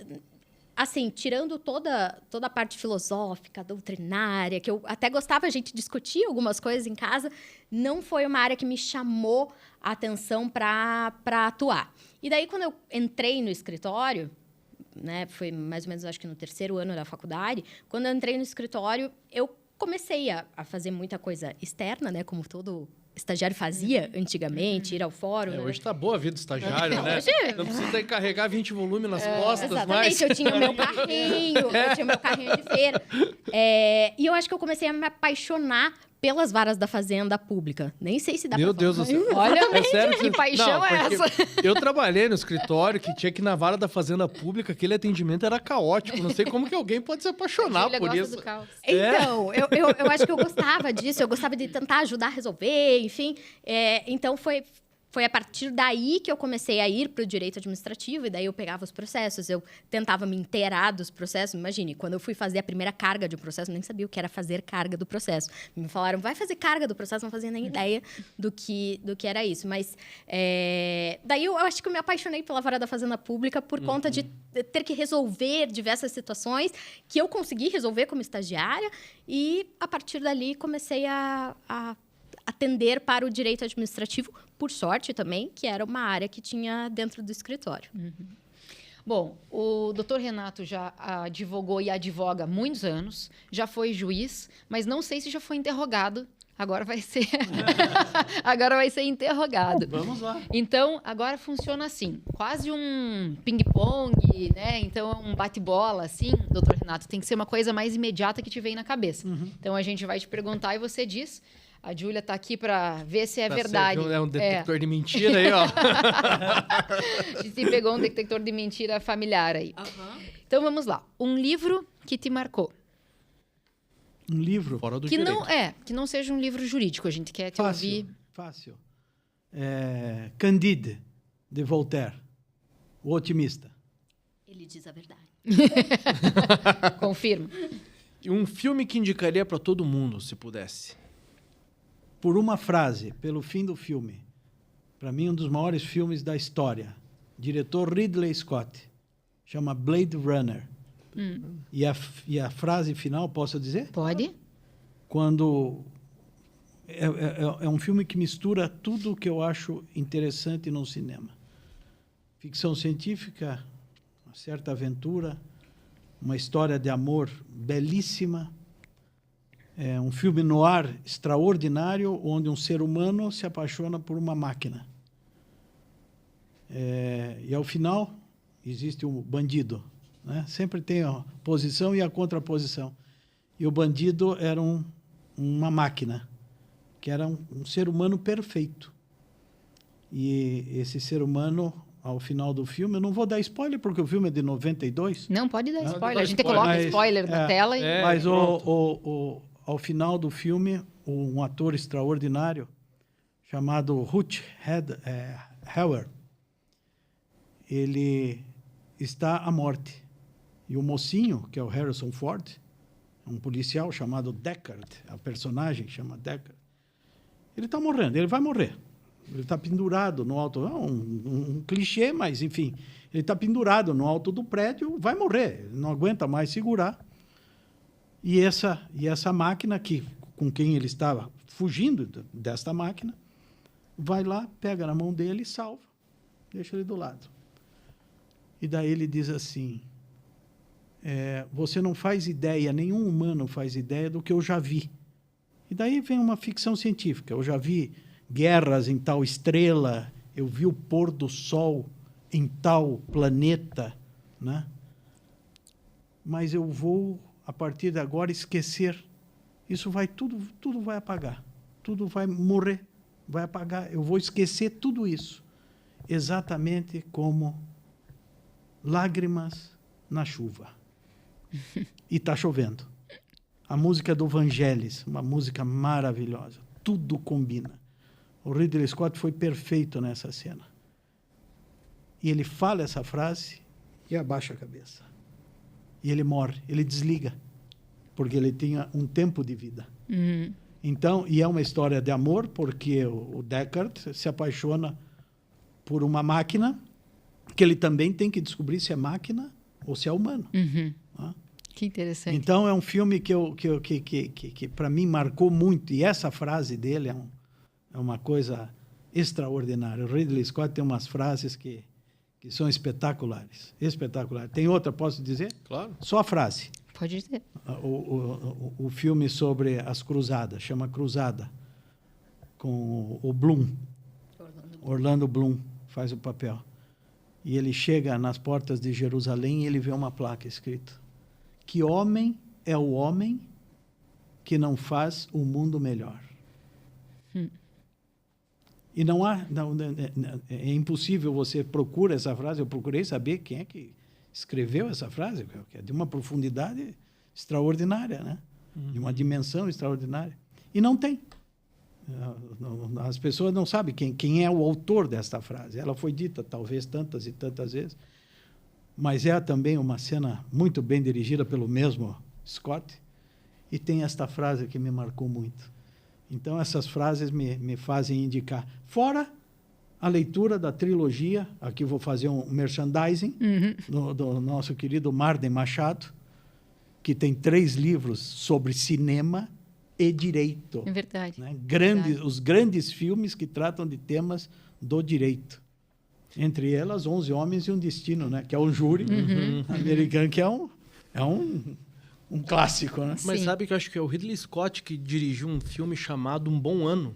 [SPEAKER 4] assim, tirando toda a parte filosófica, doutrinária, que eu até gostava, a gente discutir algumas coisas em casa, não foi uma área que me chamou a atenção para atuar. E daí, quando eu entrei no escritório, né, foi mais ou menos, acho que no 3º ano da faculdade, quando eu entrei no escritório, eu comecei a fazer muita coisa externa, né, como todo estagiário fazia antigamente, ir ao fórum.
[SPEAKER 2] Hoje está boa a vida do estagiário, né?
[SPEAKER 4] Hoje...
[SPEAKER 2] Não precisa carregar 20 volumes nas costas,
[SPEAKER 4] exatamente, eu tinha o meu carrinho, eu tinha o meu carrinho de feira. E eu acho que eu comecei a me apaixonar pelas varas da fazenda pública. Nem sei se dá
[SPEAKER 2] Meu Deus do céu.
[SPEAKER 1] Olha,
[SPEAKER 2] é sério
[SPEAKER 1] que paixão é essa?
[SPEAKER 2] Eu trabalhei no escritório que tinha que ir na vara da fazenda pública, aquele atendimento era caótico. Não sei como que alguém pode se apaixonar por isso.
[SPEAKER 1] Do caos.
[SPEAKER 4] Então, eu acho que eu gostava disso, eu gostava de tentar ajudar a resolver, enfim. Então, foi a partir daí que eu comecei a ir para o direito administrativo, e daí eu pegava os processos, eu tentava me inteirar dos processos. Imagine, quando eu fui fazer a primeira carga de um processo, eu nem sabia o que era fazer carga do processo. Me falaram, vai fazer carga do processo, não fazia nem ideia do que era isso. Mas daí eu acho que eu me apaixonei pela vara da fazenda pública por conta de ter que resolver diversas situações que eu consegui resolver como estagiária, e a partir dali comecei a atender para o direito administrativo, por sorte também, que era uma área que tinha dentro do escritório.
[SPEAKER 1] Bom, o doutor Renato já advogou e advoga há muitos anos, já foi juiz, mas não sei se já foi interrogado. Agora vai ser agora vai ser interrogado.
[SPEAKER 3] Vamos lá.
[SPEAKER 1] Então, agora funciona assim, quase um ping-pong, né? Então, um bate-bola, assim, doutor Renato, tem que ser uma coisa mais imediata que te vem na cabeça. Então, a gente vai te perguntar e você diz. A Júlia está aqui para ver se é verdade.
[SPEAKER 2] É um detector de mentira aí, ó.
[SPEAKER 1] A gente pegou um detector de mentira familiar aí. Então, vamos lá. Um livro que te marcou.
[SPEAKER 3] Um livro
[SPEAKER 2] Fora do
[SPEAKER 1] Que
[SPEAKER 2] direito.
[SPEAKER 1] que não seja um livro jurídico. A gente quer te ouvir.
[SPEAKER 3] fácil. Candide, de Voltaire, o otimista.
[SPEAKER 4] Ele diz a verdade.
[SPEAKER 1] Confirma.
[SPEAKER 2] E um filme que indicaria para todo mundo, se pudesse.
[SPEAKER 3] Por uma frase, pelo fim do filme. Para mim, um dos maiores filmes da história. Diretor Ridley Scott. Chama Blade Runner. E a frase final, posso dizer?
[SPEAKER 1] Pode?
[SPEAKER 3] Quando... É um filme que mistura tudo o que eu acho interessante no cinema. Ficção científica, uma certa aventura, uma história de amor belíssima. É um filme noir extraordinário, onde um ser humano se apaixona por uma máquina. E, ao final, existe um bandido. Né? Sempre tem a posição e a contraposição. E o bandido era uma máquina, que era um ser humano perfeito. E esse ser humano, ao final do filme... Eu não vou dar spoiler, porque o filme é de 92.
[SPEAKER 1] Não, pode dar
[SPEAKER 2] Não,
[SPEAKER 1] spoiler.
[SPEAKER 2] dá
[SPEAKER 1] A gente
[SPEAKER 2] spoiler.
[SPEAKER 1] coloca spoiler na tela. E...
[SPEAKER 3] Mas
[SPEAKER 2] pronto.
[SPEAKER 3] ao final do filme, um ator extraordinário chamado Rutger Hauer, ele está à morte. E o mocinho, que é o Harrison Ford, um policial chamado Deckard, a personagem chama Deckard, ele está morrendo, ele vai morrer. Ele está pendurado no alto, um clichê, mas enfim, ele está pendurado no alto do prédio, vai morrer, ele não aguenta mais segurar. E essa máquina, com quem ele estava fugindo desta máquina, vai lá, pega na mão dele e salva. Deixa ele do lado. E daí ele diz assim, você não faz ideia, nenhum humano faz ideia do que eu já vi. E daí vem uma ficção científica. Eu já vi guerras em tal estrela, eu vi o pôr do sol em tal planeta, né? Mas eu vou... a partir de agora, esquecer. Isso vai tudo vai apagar. Tudo vai morrer, vai apagar. Eu vou esquecer tudo isso. Exatamente como lágrimas na chuva. E está chovendo. A música do Vangelis, uma música maravilhosa. Tudo combina. O Ridley Scott foi perfeito nessa cena. E ele fala essa frase e abaixa a cabeça. E ele morre, ele desliga, porque ele tinha um tempo de vida. Então, e é uma história de amor, porque o Deckard se apaixona por uma máquina, que ele também tem que descobrir se é máquina ou se é humano. Tá?
[SPEAKER 1] Que interessante.
[SPEAKER 3] Então, é um filme que para mim marcou muito, e essa frase dele é uma coisa extraordinária. O Ridley Scott tem umas frases que são espetaculares. Espetaculares. Tem outra, posso dizer?
[SPEAKER 2] Claro.
[SPEAKER 3] Só a frase.
[SPEAKER 1] Pode dizer.
[SPEAKER 3] O filme sobre as cruzadas, chama Cruzada, com o Bloom. Orlando Bloom faz o papel. E ele chega nas portas de Jerusalém e ele vê uma placa escrita: que homem é o homem que não faz o mundo melhor. E não há... é impossível, você procura essa frase. Eu procurei saber quem é que escreveu essa frase, que é de uma profundidade extraordinária, né? De uma dimensão extraordinária. E não tem. As pessoas não sabem quem é o autor desta frase. Ela foi dita, talvez, tantas e tantas vezes, mas é também uma cena muito bem dirigida pelo mesmo Scott, e tem esta frase que me marcou muito. Então, essas frases me fazem indicar. Fora a leitura da trilogia, aqui vou fazer um merchandising, do nosso querido Marden Machado, que tem 3 livros sobre cinema e direito.
[SPEAKER 1] É verdade.
[SPEAKER 3] Né? Os grandes filmes que tratam de temas do direito. Entre elas, 11 Homens e um Destino, né? Que é um júri americano, que é um clássico, né?
[SPEAKER 2] Mas
[SPEAKER 1] Sim.
[SPEAKER 2] sabe que eu acho que é o Ridley Scott que dirigiu um filme chamado Um Bom Ano,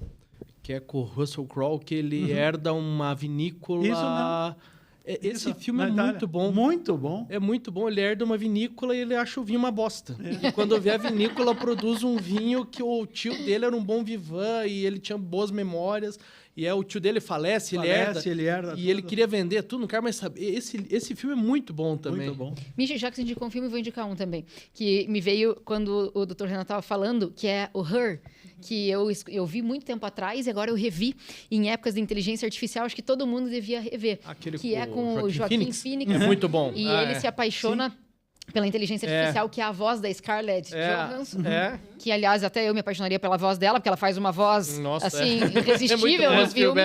[SPEAKER 2] que é com o Russell Crowe, que ele herda uma vinícola...
[SPEAKER 3] Isso mesmo.
[SPEAKER 2] Esse
[SPEAKER 3] Isso,
[SPEAKER 2] filme
[SPEAKER 3] na
[SPEAKER 2] é
[SPEAKER 3] Itália.
[SPEAKER 2] muito bom.
[SPEAKER 3] Muito bom.
[SPEAKER 2] É muito bom. Ele herda uma vinícola e ele acha o vinho uma bosta. E quando vê a vinícola, produz um vinho que o tio dele era um bom vivan e ele tinha boas memórias. E o tio dele falece, ele herda. E
[SPEAKER 3] tudo.
[SPEAKER 2] ele queria vender tudo, não quero mais saber. Esse filme é muito bom também.
[SPEAKER 3] Muito bom.
[SPEAKER 1] Misha, já que você indicou um filme, eu vou indicar um também. Que me veio quando o Dr. Renato estava falando, que é o Her, que eu vi muito tempo atrás e agora eu revi em épocas de inteligência artificial. Acho que todo mundo devia rever.
[SPEAKER 2] Aquele
[SPEAKER 1] que é com o Joaquin Phoenix.
[SPEAKER 2] É muito bom.
[SPEAKER 1] E ele se apaixona pela inteligência artificial, que é a voz da Scarlett Johansson. Que, aliás, até eu me apaixonaria pela voz dela, porque ela faz uma voz, assim, irresistível no filme.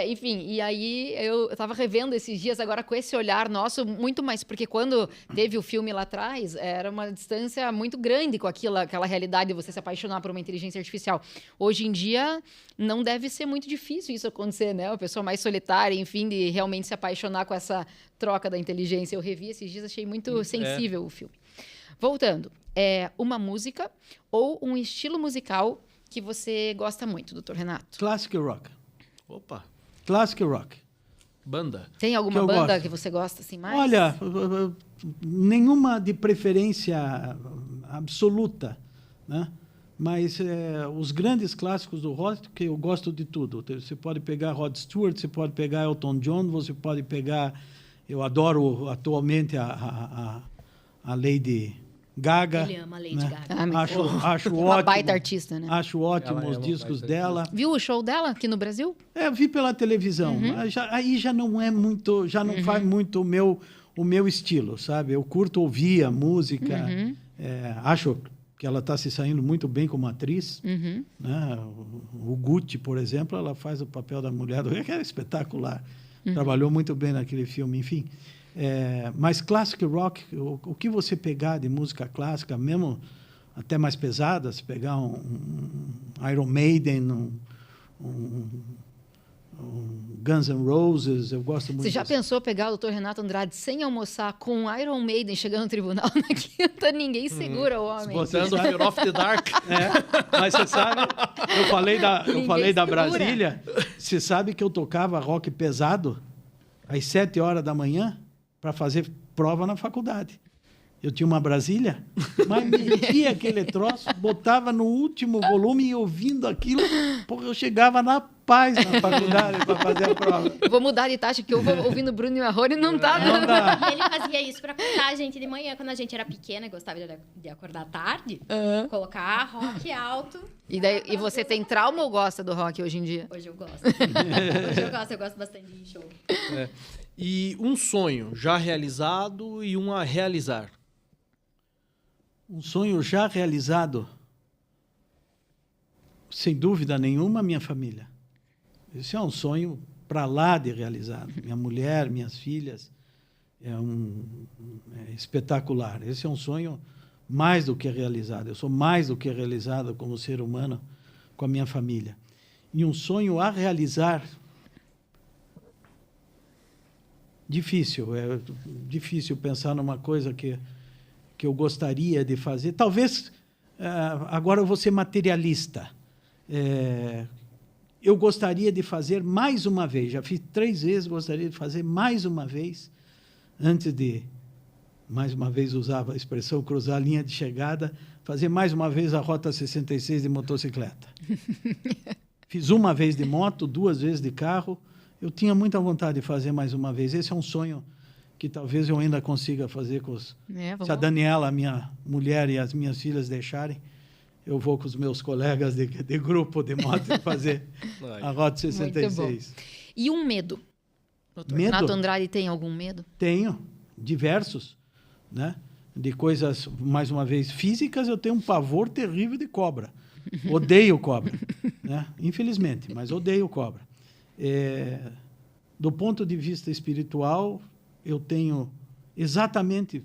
[SPEAKER 1] Enfim, e aí eu tava revendo esses dias agora com esse olhar nosso, muito mais, porque quando teve o filme lá atrás, era uma distância muito grande com aquela realidade de você se apaixonar por uma inteligência artificial. Hoje em dia, não deve ser muito difícil isso acontecer, né? A pessoa mais solitária, enfim, de realmente se apaixonar com essa troca da inteligência. Eu revi esses dias, achei muito sensível o filme. Voltando, uma música ou um estilo musical que você gosta muito, Dr. Renato?
[SPEAKER 3] Classic rock.
[SPEAKER 2] Opa,
[SPEAKER 3] Classic rock.
[SPEAKER 2] banda.
[SPEAKER 1] Tem alguma
[SPEAKER 3] eu
[SPEAKER 1] banda
[SPEAKER 3] gosto.
[SPEAKER 1] que você gosta assim mais?
[SPEAKER 3] Olha, nenhuma de preferência absoluta, né? Mas os grandes clássicos do rock, que eu gosto de tudo. Você pode pegar Rod Stewart, você pode pegar Elton John, você pode pegar... Eu adoro atualmente a Lady Gaga.
[SPEAKER 4] Ele ama a Lady
[SPEAKER 3] né?
[SPEAKER 4] Gaga.
[SPEAKER 3] Acho
[SPEAKER 1] uma
[SPEAKER 3] ótimo.
[SPEAKER 1] baita artista, né?
[SPEAKER 3] Acho ótimo
[SPEAKER 2] Ela é
[SPEAKER 3] os
[SPEAKER 2] uma
[SPEAKER 3] discos
[SPEAKER 2] baita
[SPEAKER 3] dela.
[SPEAKER 1] Viu o show dela aqui no Brasil?
[SPEAKER 3] Vi pela televisão. Aí já não é muito, já não faz muito o meu estilo, sabe? Eu curto ouvir a música. Acho que ela está se saindo muito bem como atriz. Né? O Gucci, por exemplo, ela faz o papel da mulher do rei, que é espetacular. Trabalhou muito bem naquele filme, enfim. Mas classic rock, o que você pegar de música clássica, mesmo até mais pesada, se pegar um Iron Maiden, um Guns N' Roses, eu gosto muito.
[SPEAKER 1] Você já
[SPEAKER 3] disso.
[SPEAKER 1] pensou pegar o Dr. Renato Andrade sem almoçar com um Iron Maiden chegando no tribunal na quinta? Ninguém segura o homem.
[SPEAKER 2] Botando Fear of the Dark.
[SPEAKER 3] Mas você sabe, eu falei da
[SPEAKER 1] segura.
[SPEAKER 3] Brasília, você sabe que eu tocava rock pesado às 7 horas da manhã para fazer prova na faculdade. Eu tinha uma Brasília, mas metia aquele troço, botava no último volume e ouvindo aquilo, porque eu chegava na paz na faculdade para fazer a prova.
[SPEAKER 1] Vou mudar de taxa, que eu vou ouvindo Bruno e Marrone e não tá
[SPEAKER 3] Não
[SPEAKER 1] dando.
[SPEAKER 3] dá.
[SPEAKER 4] E ele fazia isso pra acordar a gente de manhã, quando a gente era pequena e gostava de acordar tarde. Colocar rock alto.
[SPEAKER 1] E você tem trauma ou gosta do rock hoje em dia?
[SPEAKER 4] Hoje eu gosto. Eu gosto bastante de show.
[SPEAKER 2] E um sonho já realizado e um a realizar.
[SPEAKER 3] Um sonho já realizado, sem dúvida nenhuma, minha família. Esse é um sonho para lá de realizado. Minha mulher, minhas filhas, é espetacular. Esse é um sonho mais do que realizado. Eu sou mais do que realizado como ser humano com a minha família. E um sonho a realizar, difícil. É difícil pensar numa coisa que eu gostaria de fazer. Talvez, agora eu vou ser materialista. Eu gostaria de fazer mais uma vez, já fiz 3 vezes, gostaria de fazer mais uma vez, antes de, mais uma vez usava a expressão cruzar a linha de chegada, fazer mais uma vez a Rota 66 de motocicleta. Fiz uma vez de moto, 2 vezes de carro, eu tinha muita vontade de fazer mais uma vez. Esse é um sonho que talvez eu ainda consiga fazer com os... Se a Daniela, a minha mulher, e as minhas filhas deixarem, eu vou com os meus colegas de grupo de moto fazer a Rota 66.
[SPEAKER 1] E um medo? Doutor
[SPEAKER 3] Medo?
[SPEAKER 1] Renato Andrade tem algum medo?
[SPEAKER 3] Tenho, diversos, né? De coisas, mais uma vez, físicas, eu tenho um pavor terrível de cobra. Odeio cobra, né? Infelizmente, mas odeio cobra. Do ponto de vista espiritual, eu tenho exatamente,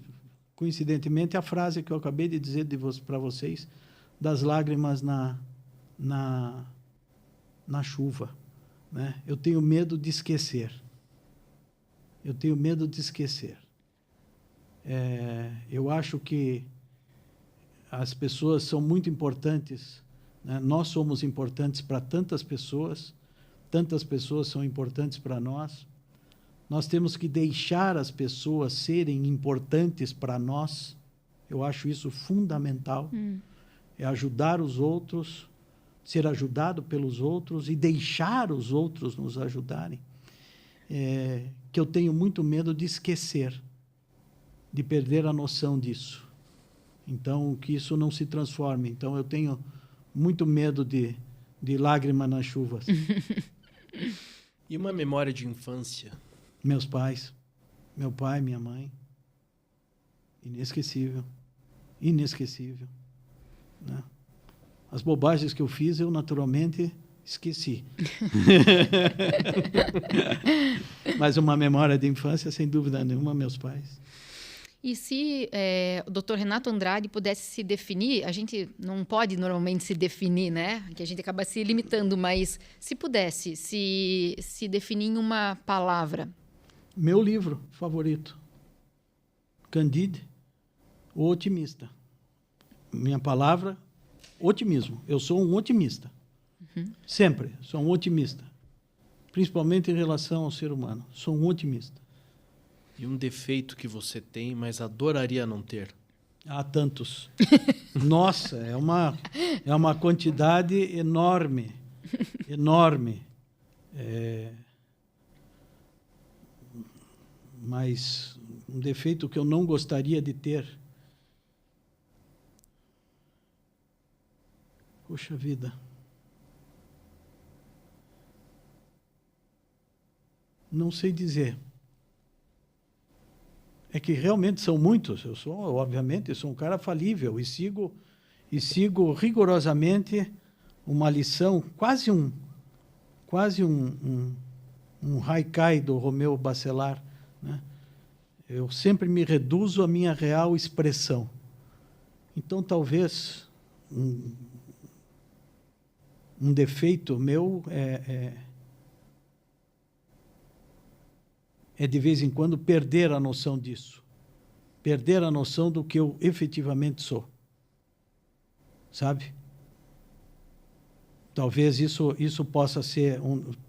[SPEAKER 3] coincidentemente, a frase que eu acabei de dizer para vocês, das lágrimas na chuva, né? Eu tenho medo de esquecer. Eu tenho medo de esquecer. Eu acho que as pessoas são muito importantes, né? Nós somos importantes para tantas pessoas são importantes para nós. Nós temos que deixar as pessoas serem importantes para nós. Eu acho isso fundamental. É ajudar os outros, ser ajudado pelos outros e deixar os outros nos ajudarem. Que eu tenho muito medo de esquecer, de perder a noção disso. Então, que isso não se transforme. Então, eu tenho muito medo de lágrima nas chuvas.
[SPEAKER 2] E uma memória de infância?
[SPEAKER 3] Meus pais. Meu pai, minha mãe. Inesquecível. Inesquecível. Né? As bobagens que eu fiz, eu naturalmente esqueci. Mas uma memória de infância, sem dúvida nenhuma, meus pais.
[SPEAKER 1] E se o Dr. Renato Andrade pudesse se definir, a gente não pode normalmente se definir, né? Que a gente acaba se limitando, mas se pudesse se definir em uma palavra.
[SPEAKER 3] Meu livro favorito, Candide, o Otimista. Minha palavra, otimismo. Eu sou um otimista. Sempre sou um otimista. Principalmente em relação ao ser humano. Sou um otimista.
[SPEAKER 2] E um defeito que você tem, mas adoraria não ter?
[SPEAKER 3] Há tantos. Nossa, é uma quantidade enorme. Enorme. Mas um defeito que eu não gostaria de ter. Puxa vida. Não sei dizer. É que realmente são muitos. Obviamente, sou um cara falível e sigo rigorosamente uma lição, quase um haikai do Romeu Bacelar, né? Eu sempre me reduzo à minha real expressão. Então, talvez um defeito meu é de vez em quando perder a noção disso. Perder a noção do que eu efetivamente sou. Sabe? Talvez isso possa ser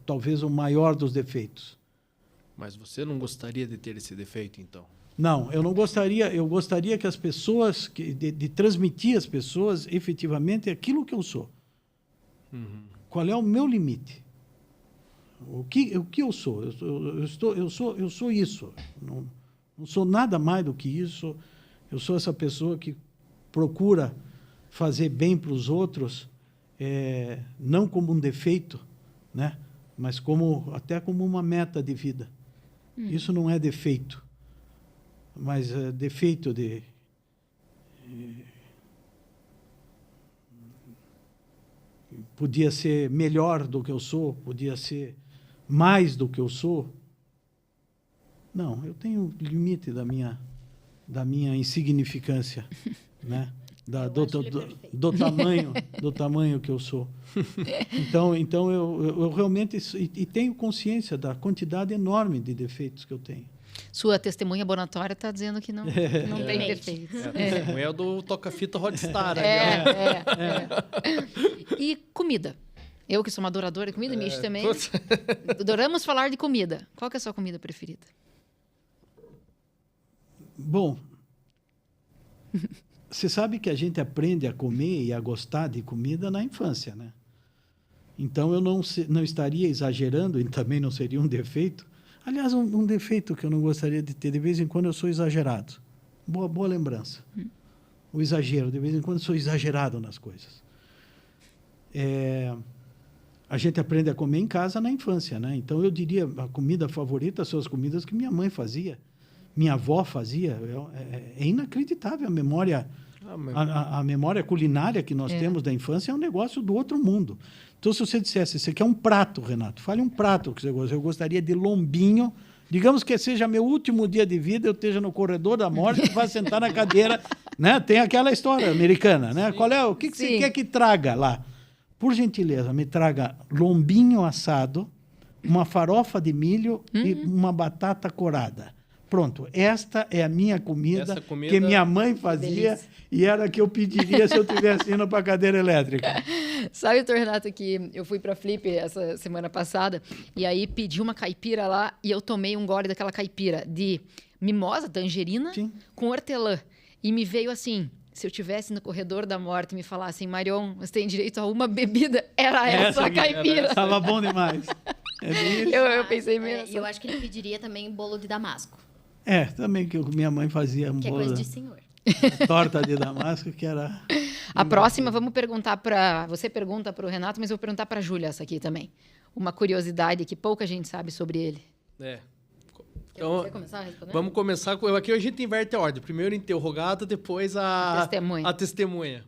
[SPEAKER 3] talvez o maior dos defeitos.
[SPEAKER 2] Mas você não gostaria de ter esse defeito, então?
[SPEAKER 3] Não, eu não gostaria. Eu gostaria que as pessoas, de transmitir às pessoas efetivamente aquilo que eu sou. Qual é o meu limite? O que eu sou? Eu sou isso. Não sou nada mais do que isso. Eu sou essa pessoa que procura fazer bem para os outros, não como um defeito, né? Mas até como uma meta de vida. Isso não é defeito, mas é defeito de... Podia ser melhor do que eu sou, podia ser mais do que eu sou. Não, eu tenho limite da minha insignificância, né? Do tamanho que eu sou. Então eu realmente tenho consciência da quantidade enorme de defeitos que eu tenho.
[SPEAKER 1] Sua testemunha bonatória está dizendo que não tem defeitos.
[SPEAKER 2] É o do toca-fita Rodstar.
[SPEAKER 1] E comida? Eu que sou uma adoradora de comida, Michi também. Adoramos falar de comida. Qual que é a sua comida preferida?
[SPEAKER 3] Bom, você sabe que a gente aprende a comer e a gostar de comida na infância, né? Então, eu não estaria exagerando, e também não seria um defeito. Aliás, um defeito que eu não gostaria de ter, de vez em quando eu sou exagerado. Boa lembrança. O exagero, de vez em quando eu sou exagerado nas coisas. A gente aprende a comer em casa na infância, né? Então, eu diria, a comida favorita são as comidas que minha mãe fazia, minha avó fazia. É inacreditável a memória. A memória culinária que nós temos da infância é um negócio do outro mundo. Então, se você dissesse, você quer um prato, Renato, fale um prato que você gosta. Eu gostaria de lombinho. Digamos que seja meu último dia de vida, eu esteja no corredor da morte e vá sentar na cadeira, né? Tem aquela história americana, né? Qual é? O que você quer que traga lá? Por gentileza, me traga lombinho assado, uma farofa de milho e uma batata corada. Pronto, esta é a minha comida,
[SPEAKER 2] Essa comida-
[SPEAKER 3] que minha mãe fazia e era a que eu pediria se eu estivesse indo para a cadeira elétrica.
[SPEAKER 1] Sabe, doutor Renato, que eu fui pra Flip essa semana passada e aí pedi uma caipira lá e eu tomei um gole daquela caipira de mimosa, tangerina,
[SPEAKER 3] Sim.
[SPEAKER 1] com hortelã. E me veio assim, se eu tivesse no corredor da morte e me falassem, Marion, você tem direito a uma bebida, era essa a
[SPEAKER 3] aqui,
[SPEAKER 1] caipira.
[SPEAKER 3] Estava bom demais. É bem isso.
[SPEAKER 1] Eu pensei
[SPEAKER 4] E
[SPEAKER 1] mesmo.
[SPEAKER 4] eu acho que ele pediria também bolo de damasco,
[SPEAKER 3] Também que minha mãe fazia um
[SPEAKER 4] que é
[SPEAKER 3] bolo,
[SPEAKER 4] coisa de senhor.
[SPEAKER 3] torta de damasco, que era...
[SPEAKER 1] A próxima, vamos perguntar para... Você pergunta para o Renato, mas eu vou perguntar para a Júlia essa aqui também. Uma curiosidade que pouca gente sabe sobre ele.
[SPEAKER 2] É.
[SPEAKER 4] Quer
[SPEAKER 2] Então,
[SPEAKER 4] você começar a responder?
[SPEAKER 2] vamos começar com... Aqui a gente inverte a ordem. Primeiro o interrogado, depois
[SPEAKER 1] A testemunha.
[SPEAKER 2] a testemunha.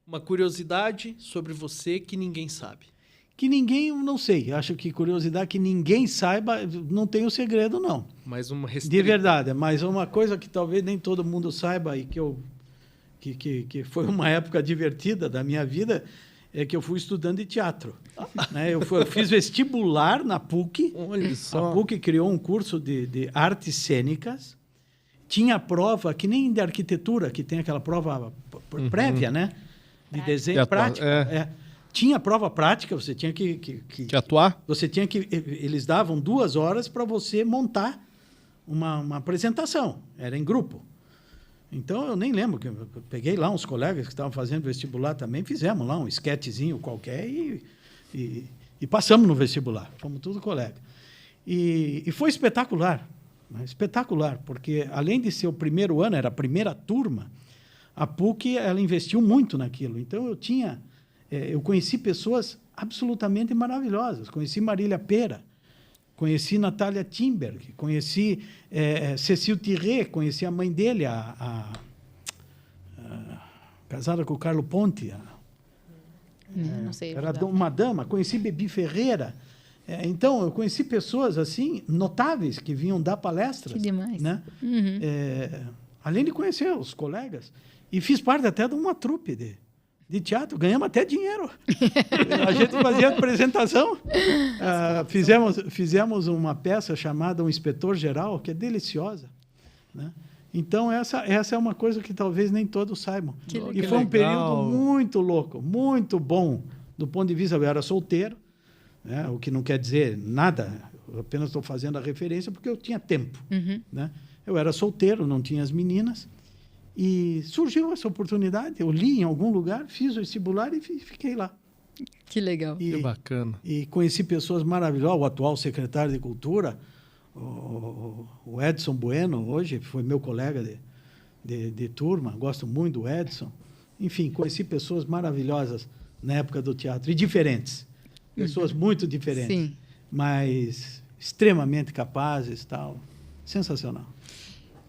[SPEAKER 2] Uma curiosidade sobre você que ninguém sabe.
[SPEAKER 3] Que ninguém, não sei, acho que curiosidade que ninguém saiba, não tem o segredo, não.
[SPEAKER 2] Mais uma
[SPEAKER 3] De
[SPEAKER 2] restrita.
[SPEAKER 3] verdade, mas uma coisa que talvez nem todo mundo saiba e que foi uma época divertida da minha vida é que eu fui estudante de teatro. Né? Eu fiz vestibular na PUC.
[SPEAKER 2] Olha só.
[SPEAKER 3] A PUC criou um curso de artes cênicas. Tinha prova, que nem de arquitetura, que tem aquela prova prévia, né? De desenho
[SPEAKER 2] De atuar,
[SPEAKER 3] prático. Tinha prova prática, você tinha que
[SPEAKER 2] Que atuar?
[SPEAKER 3] você tinha que... Eles davam 2 horas para você montar uma apresentação. Era em grupo. Então, eu nem lembro. Que eu peguei lá uns colegas que estavam fazendo vestibular também, fizemos lá um esquetezinho qualquer e passamos no vestibular. Fomos tudo colega. E foi espetacular. Né? Espetacular, porque além de ser o primeiro ano, era a primeira turma, a PUC ela investiu muito naquilo. Então, eu conheci pessoas absolutamente maravilhosas. Conheci Marília Pera, conheci Natália Timberg, conheci Cecil Thierry, conheci a mãe dele, casada com o Carlo Ponti.
[SPEAKER 1] Não sei.
[SPEAKER 3] Era uma dama. Conheci Bebi Ferreira. Então, eu conheci pessoas assim notáveis que vinham dar palestras.
[SPEAKER 1] Que demais.
[SPEAKER 3] Né?
[SPEAKER 1] Uhum.
[SPEAKER 3] Além de conhecer os colegas. E fiz parte até de uma trupe de teatro, ganhamos até dinheiro. A gente fazia apresentação. Fizemos uma peça chamada Um Inspetor Geral, que é deliciosa. Né? Então, essa é uma coisa que talvez nem todos saibam. E foi um período muito louco, muito bom, do ponto de vista... Eu era solteiro, né? O que não quer dizer nada, eu apenas estou fazendo a referência porque eu tinha tempo.
[SPEAKER 1] Uhum.
[SPEAKER 3] Né? Eu era solteiro, não tinha as meninas. E surgiu essa oportunidade, eu li em algum lugar, fiz o vestibular e fiquei lá.
[SPEAKER 1] Que legal.
[SPEAKER 2] Que bacana.
[SPEAKER 3] E conheci pessoas maravilhosas, o atual secretário de Cultura, o Edson Bueno, hoje foi meu colega de turma, gosto muito do Edson. Enfim, conheci pessoas maravilhosas na época do teatro, e diferentes, pessoas muito diferentes,
[SPEAKER 1] Sim.
[SPEAKER 3] mas extremamente capazes, tal. Sensacional.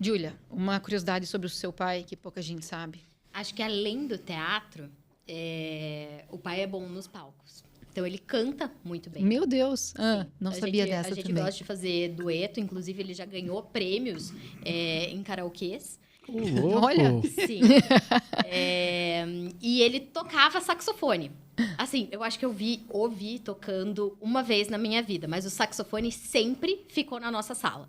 [SPEAKER 1] Júlia, uma curiosidade sobre o seu pai que pouca gente sabe.
[SPEAKER 4] Acho que além do teatro, o pai é bom nos palcos. Então, ele canta muito bem.
[SPEAKER 1] Meu Deus, não
[SPEAKER 4] A
[SPEAKER 1] sabia
[SPEAKER 4] gente,
[SPEAKER 1] dessa
[SPEAKER 4] A gente
[SPEAKER 1] também.
[SPEAKER 4] gosta de fazer dueto, inclusive ele já ganhou prêmios em karaokês.
[SPEAKER 1] Olha.
[SPEAKER 4] Sim. E ele tocava saxofone. Assim, eu acho que eu ouvi tocando uma vez na minha vida, mas o saxofone sempre ficou na nossa sala.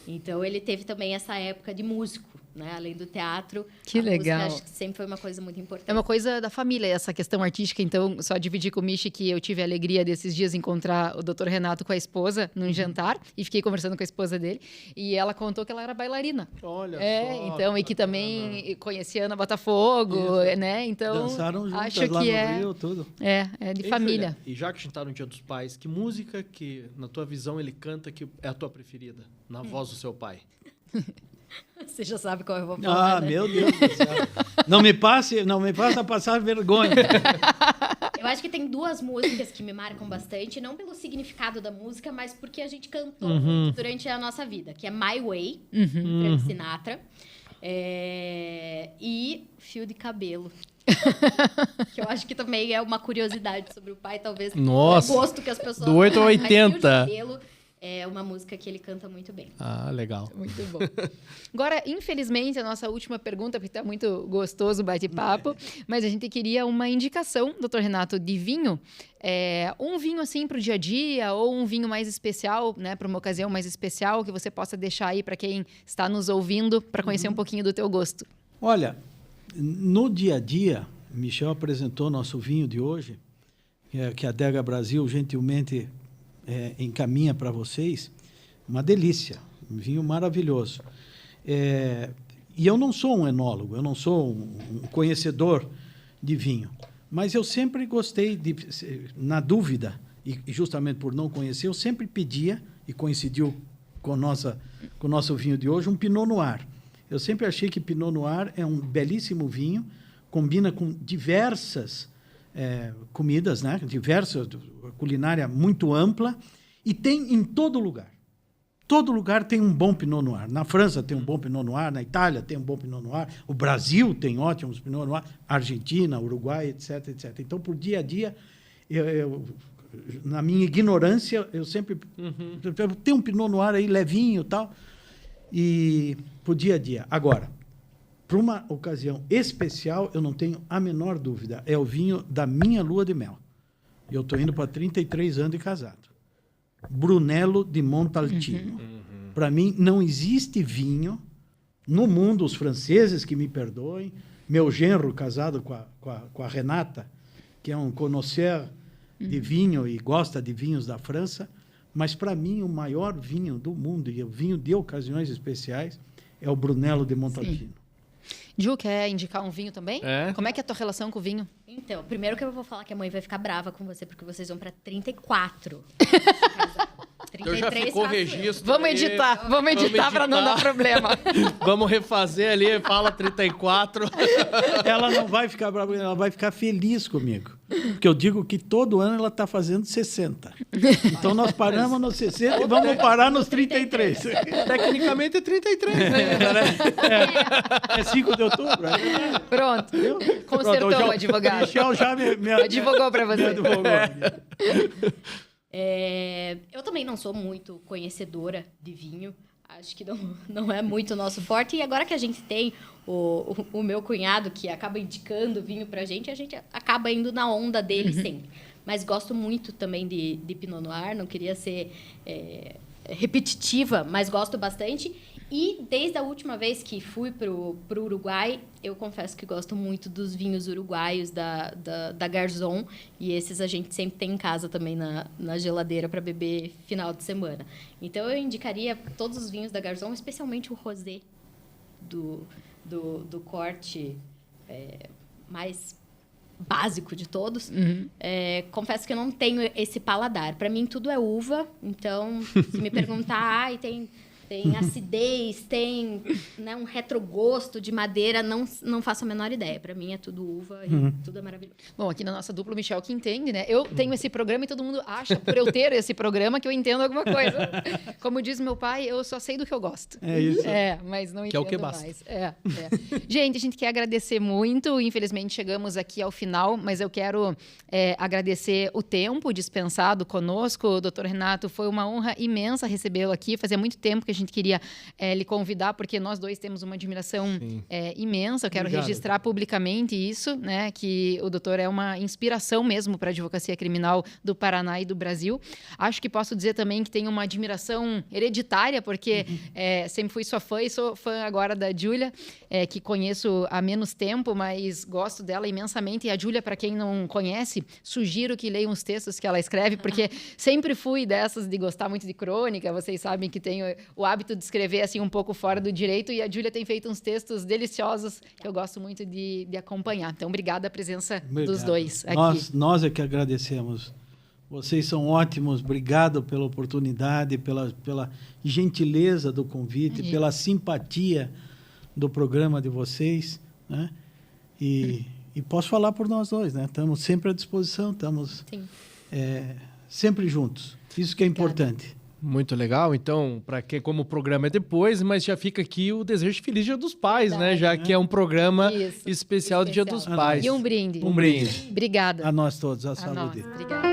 [SPEAKER 4] Então, ele teve também essa época de músico, né? Além do teatro.
[SPEAKER 1] Que
[SPEAKER 4] a
[SPEAKER 1] legal.
[SPEAKER 4] música, acho que sempre foi uma coisa muito importante.
[SPEAKER 1] É uma coisa da família, essa questão artística. Então, só dividir com o Michi que eu tive a alegria desses dias encontrar o Dr. Renato com a esposa num jantar. E fiquei conversando com a esposa dele. E ela contou que ela era bailarina.
[SPEAKER 2] Olha só.
[SPEAKER 1] Então, e que também conhecia Ana Botafogo, né? Então,
[SPEAKER 3] Dançaram juntas
[SPEAKER 1] acho
[SPEAKER 3] lá
[SPEAKER 1] que
[SPEAKER 3] no Rio, tudo.
[SPEAKER 1] é de
[SPEAKER 2] Ei,
[SPEAKER 1] família.
[SPEAKER 2] Júlia, e já que a gente está no Dia dos Pais, que música que, na tua visão, ele canta que é a tua preferida? Na voz do seu pai.
[SPEAKER 4] Você já sabe qual eu vou falar, né?
[SPEAKER 3] Meu Deus do céu. Não me faça passar vergonha.
[SPEAKER 4] Eu acho que tem 2 músicas que me marcam bastante, não pelo significado da música, mas porque a gente cantou muito durante a nossa vida, que é My Way, Frank Sinatra, e Fio de Cabelo. Que eu acho que também é uma curiosidade sobre o pai, talvez.
[SPEAKER 2] Nossa.
[SPEAKER 4] O gosto que as pessoas
[SPEAKER 2] Do 8 ao
[SPEAKER 4] têm, mas
[SPEAKER 2] 80.
[SPEAKER 4] Fio de Cabelo é uma música que ele canta muito bem.
[SPEAKER 2] Ah, legal.
[SPEAKER 1] Muito bom. Agora, infelizmente, a nossa última pergunta, porque está muito gostoso o bate-papo, mas a gente queria uma indicação, doutor Renato, de vinho. Um vinho assim para o dia a dia ou um vinho mais especial, né, para uma ocasião mais especial que você possa deixar aí para quem está nos ouvindo para conhecer um pouquinho do teu gosto.
[SPEAKER 3] Olha, no dia a dia, Michel apresentou nosso vinho de hoje, que a Adega Brasil gentilmente encaminha para vocês. Uma delícia, um vinho maravilhoso. E eu não sou um enólogo, eu não sou um conhecedor de vinho, mas eu sempre gostei, na dúvida, e justamente por não conhecer, eu sempre pedia, e coincidiu com o nosso vinho de hoje, um Pinot Noir. Eu sempre achei que Pinot Noir é um belíssimo vinho, combina com diversas comidas, né? Diversas, culinária muito ampla, e tem em todo lugar. Todo lugar tem um bom Pinot Noir. Na França tem um bom Pinot Noir, na Itália tem um bom Pinot Noir, o Brasil tem ótimos Pinot Noir, Argentina, Uruguai, etc, etc. Então, por dia a dia, na minha ignorância, eu sempre... Tem um Pinot Noir aí levinho e tal, e por dia a dia. Agora, para uma ocasião especial, eu não tenho a menor dúvida, é o vinho da minha lua de mel. Eu estou indo para 33 anos de casado. Brunello de Montalcino. Para mim, não existe vinho no mundo, os franceses que me perdoem, meu genro casado com a Renata, que é um connoisseur de vinho e gosta de vinhos da França, mas para mim o maior vinho do mundo, e o vinho de ocasiões especiais, é o Brunello de Montalcino.
[SPEAKER 1] Ju, quer indicar um vinho também? Como é que é a tua relação com o vinho?
[SPEAKER 4] Então, primeiro que eu vou falar que a mãe vai ficar brava com você, porque vocês vão para 34.
[SPEAKER 2] Eu já ficou registro.
[SPEAKER 1] Vamos editar para não dar problema.
[SPEAKER 2] Vamos refazer ali, fala 34.
[SPEAKER 3] Ela não vai ficar brava, ela vai ficar feliz comigo. Porque eu digo que todo ano ela está fazendo 60. Então nós paramos nos 60 e vamos parar nos 33.
[SPEAKER 2] Tecnicamente é 33, né?
[SPEAKER 3] É 5 de outubro.
[SPEAKER 1] Pronto. Consertou o advogado.
[SPEAKER 3] Michel já me
[SPEAKER 1] advogou para você.
[SPEAKER 4] Eu também não sou muito conhecedora de vinho. Acho que não é muito o nosso forte. E agora que a gente tem o meu cunhado, que acaba indicando vinho pra gente, a gente acaba indo na onda dele sempre. Mas gosto muito também de Pinot Noir. Não queria ser repetitiva, mas gosto bastante. E desde a última vez que fui pro Uruguai, eu confesso que gosto muito dos vinhos uruguaios da Garzón. E esses a gente sempre tem em casa também na geladeira para beber final de semana. Então eu indicaria todos os vinhos da Garzón, especialmente o rosé do corte mais básico de todos. Confesso que eu não tenho esse paladar. Para mim tudo é uva. Então, se me perguntar, tem acidez, tem, né, um retrogosto de madeira, não faço a menor ideia. Para mim é tudo uva e tudo é maravilhoso.
[SPEAKER 1] Bom, aqui na nossa dupla, o Michel que entende, né? Eu tenho esse programa e todo mundo acha, por eu ter esse programa, que eu entendo alguma coisa. Como diz meu pai, eu só sei do que eu gosto.
[SPEAKER 3] É isso.
[SPEAKER 1] Mas não entendo mais.
[SPEAKER 2] Que é o que basta.
[SPEAKER 1] Gente, a gente quer agradecer muito. Infelizmente, chegamos aqui ao final, mas eu quero agradecer o tempo dispensado conosco. Doutor Renato, foi uma honra imensa recebê-lo aqui. Fazia muito tempo que a gente queria lhe convidar, porque nós dois temos uma admiração imensa. Eu quero registrar publicamente isso, né? Que o doutor é uma inspiração mesmo para a advocacia criminal do Paraná e do Brasil. Acho que posso dizer também que tenho uma admiração hereditária, porque sempre fui sua fã e sou fã agora da Júlia, que conheço há menos tempo, mas gosto dela imensamente. E a Júlia, para quem não conhece, sugiro que leiam os textos que ela escreve, porque sempre fui dessas de gostar muito de crônica. Vocês sabem que tenho o hábito de escrever assim um pouco fora do direito, e a Júlia tem feito uns textos deliciosos que eu gosto muito de acompanhar. Então, obrigada a presença dos dois aqui.
[SPEAKER 3] Nós é que agradecemos. Vocês são ótimos. Obrigado pela oportunidade, pela gentileza do convite, pela simpatia do programa de vocês, né? E posso falar por nós dois, né? Estamos sempre à disposição, estamos sempre juntos. Isso que é importante.
[SPEAKER 2] Muito legal. Então, como o programa é depois, mas já fica aqui o desejo de Feliz Dia dos Pais, né? Já que é um programa especial do Dia dos Pais.
[SPEAKER 1] E um brinde.
[SPEAKER 2] Um brinde.
[SPEAKER 1] Obrigada.
[SPEAKER 3] A nós todos, a saúde.
[SPEAKER 1] Obrigada.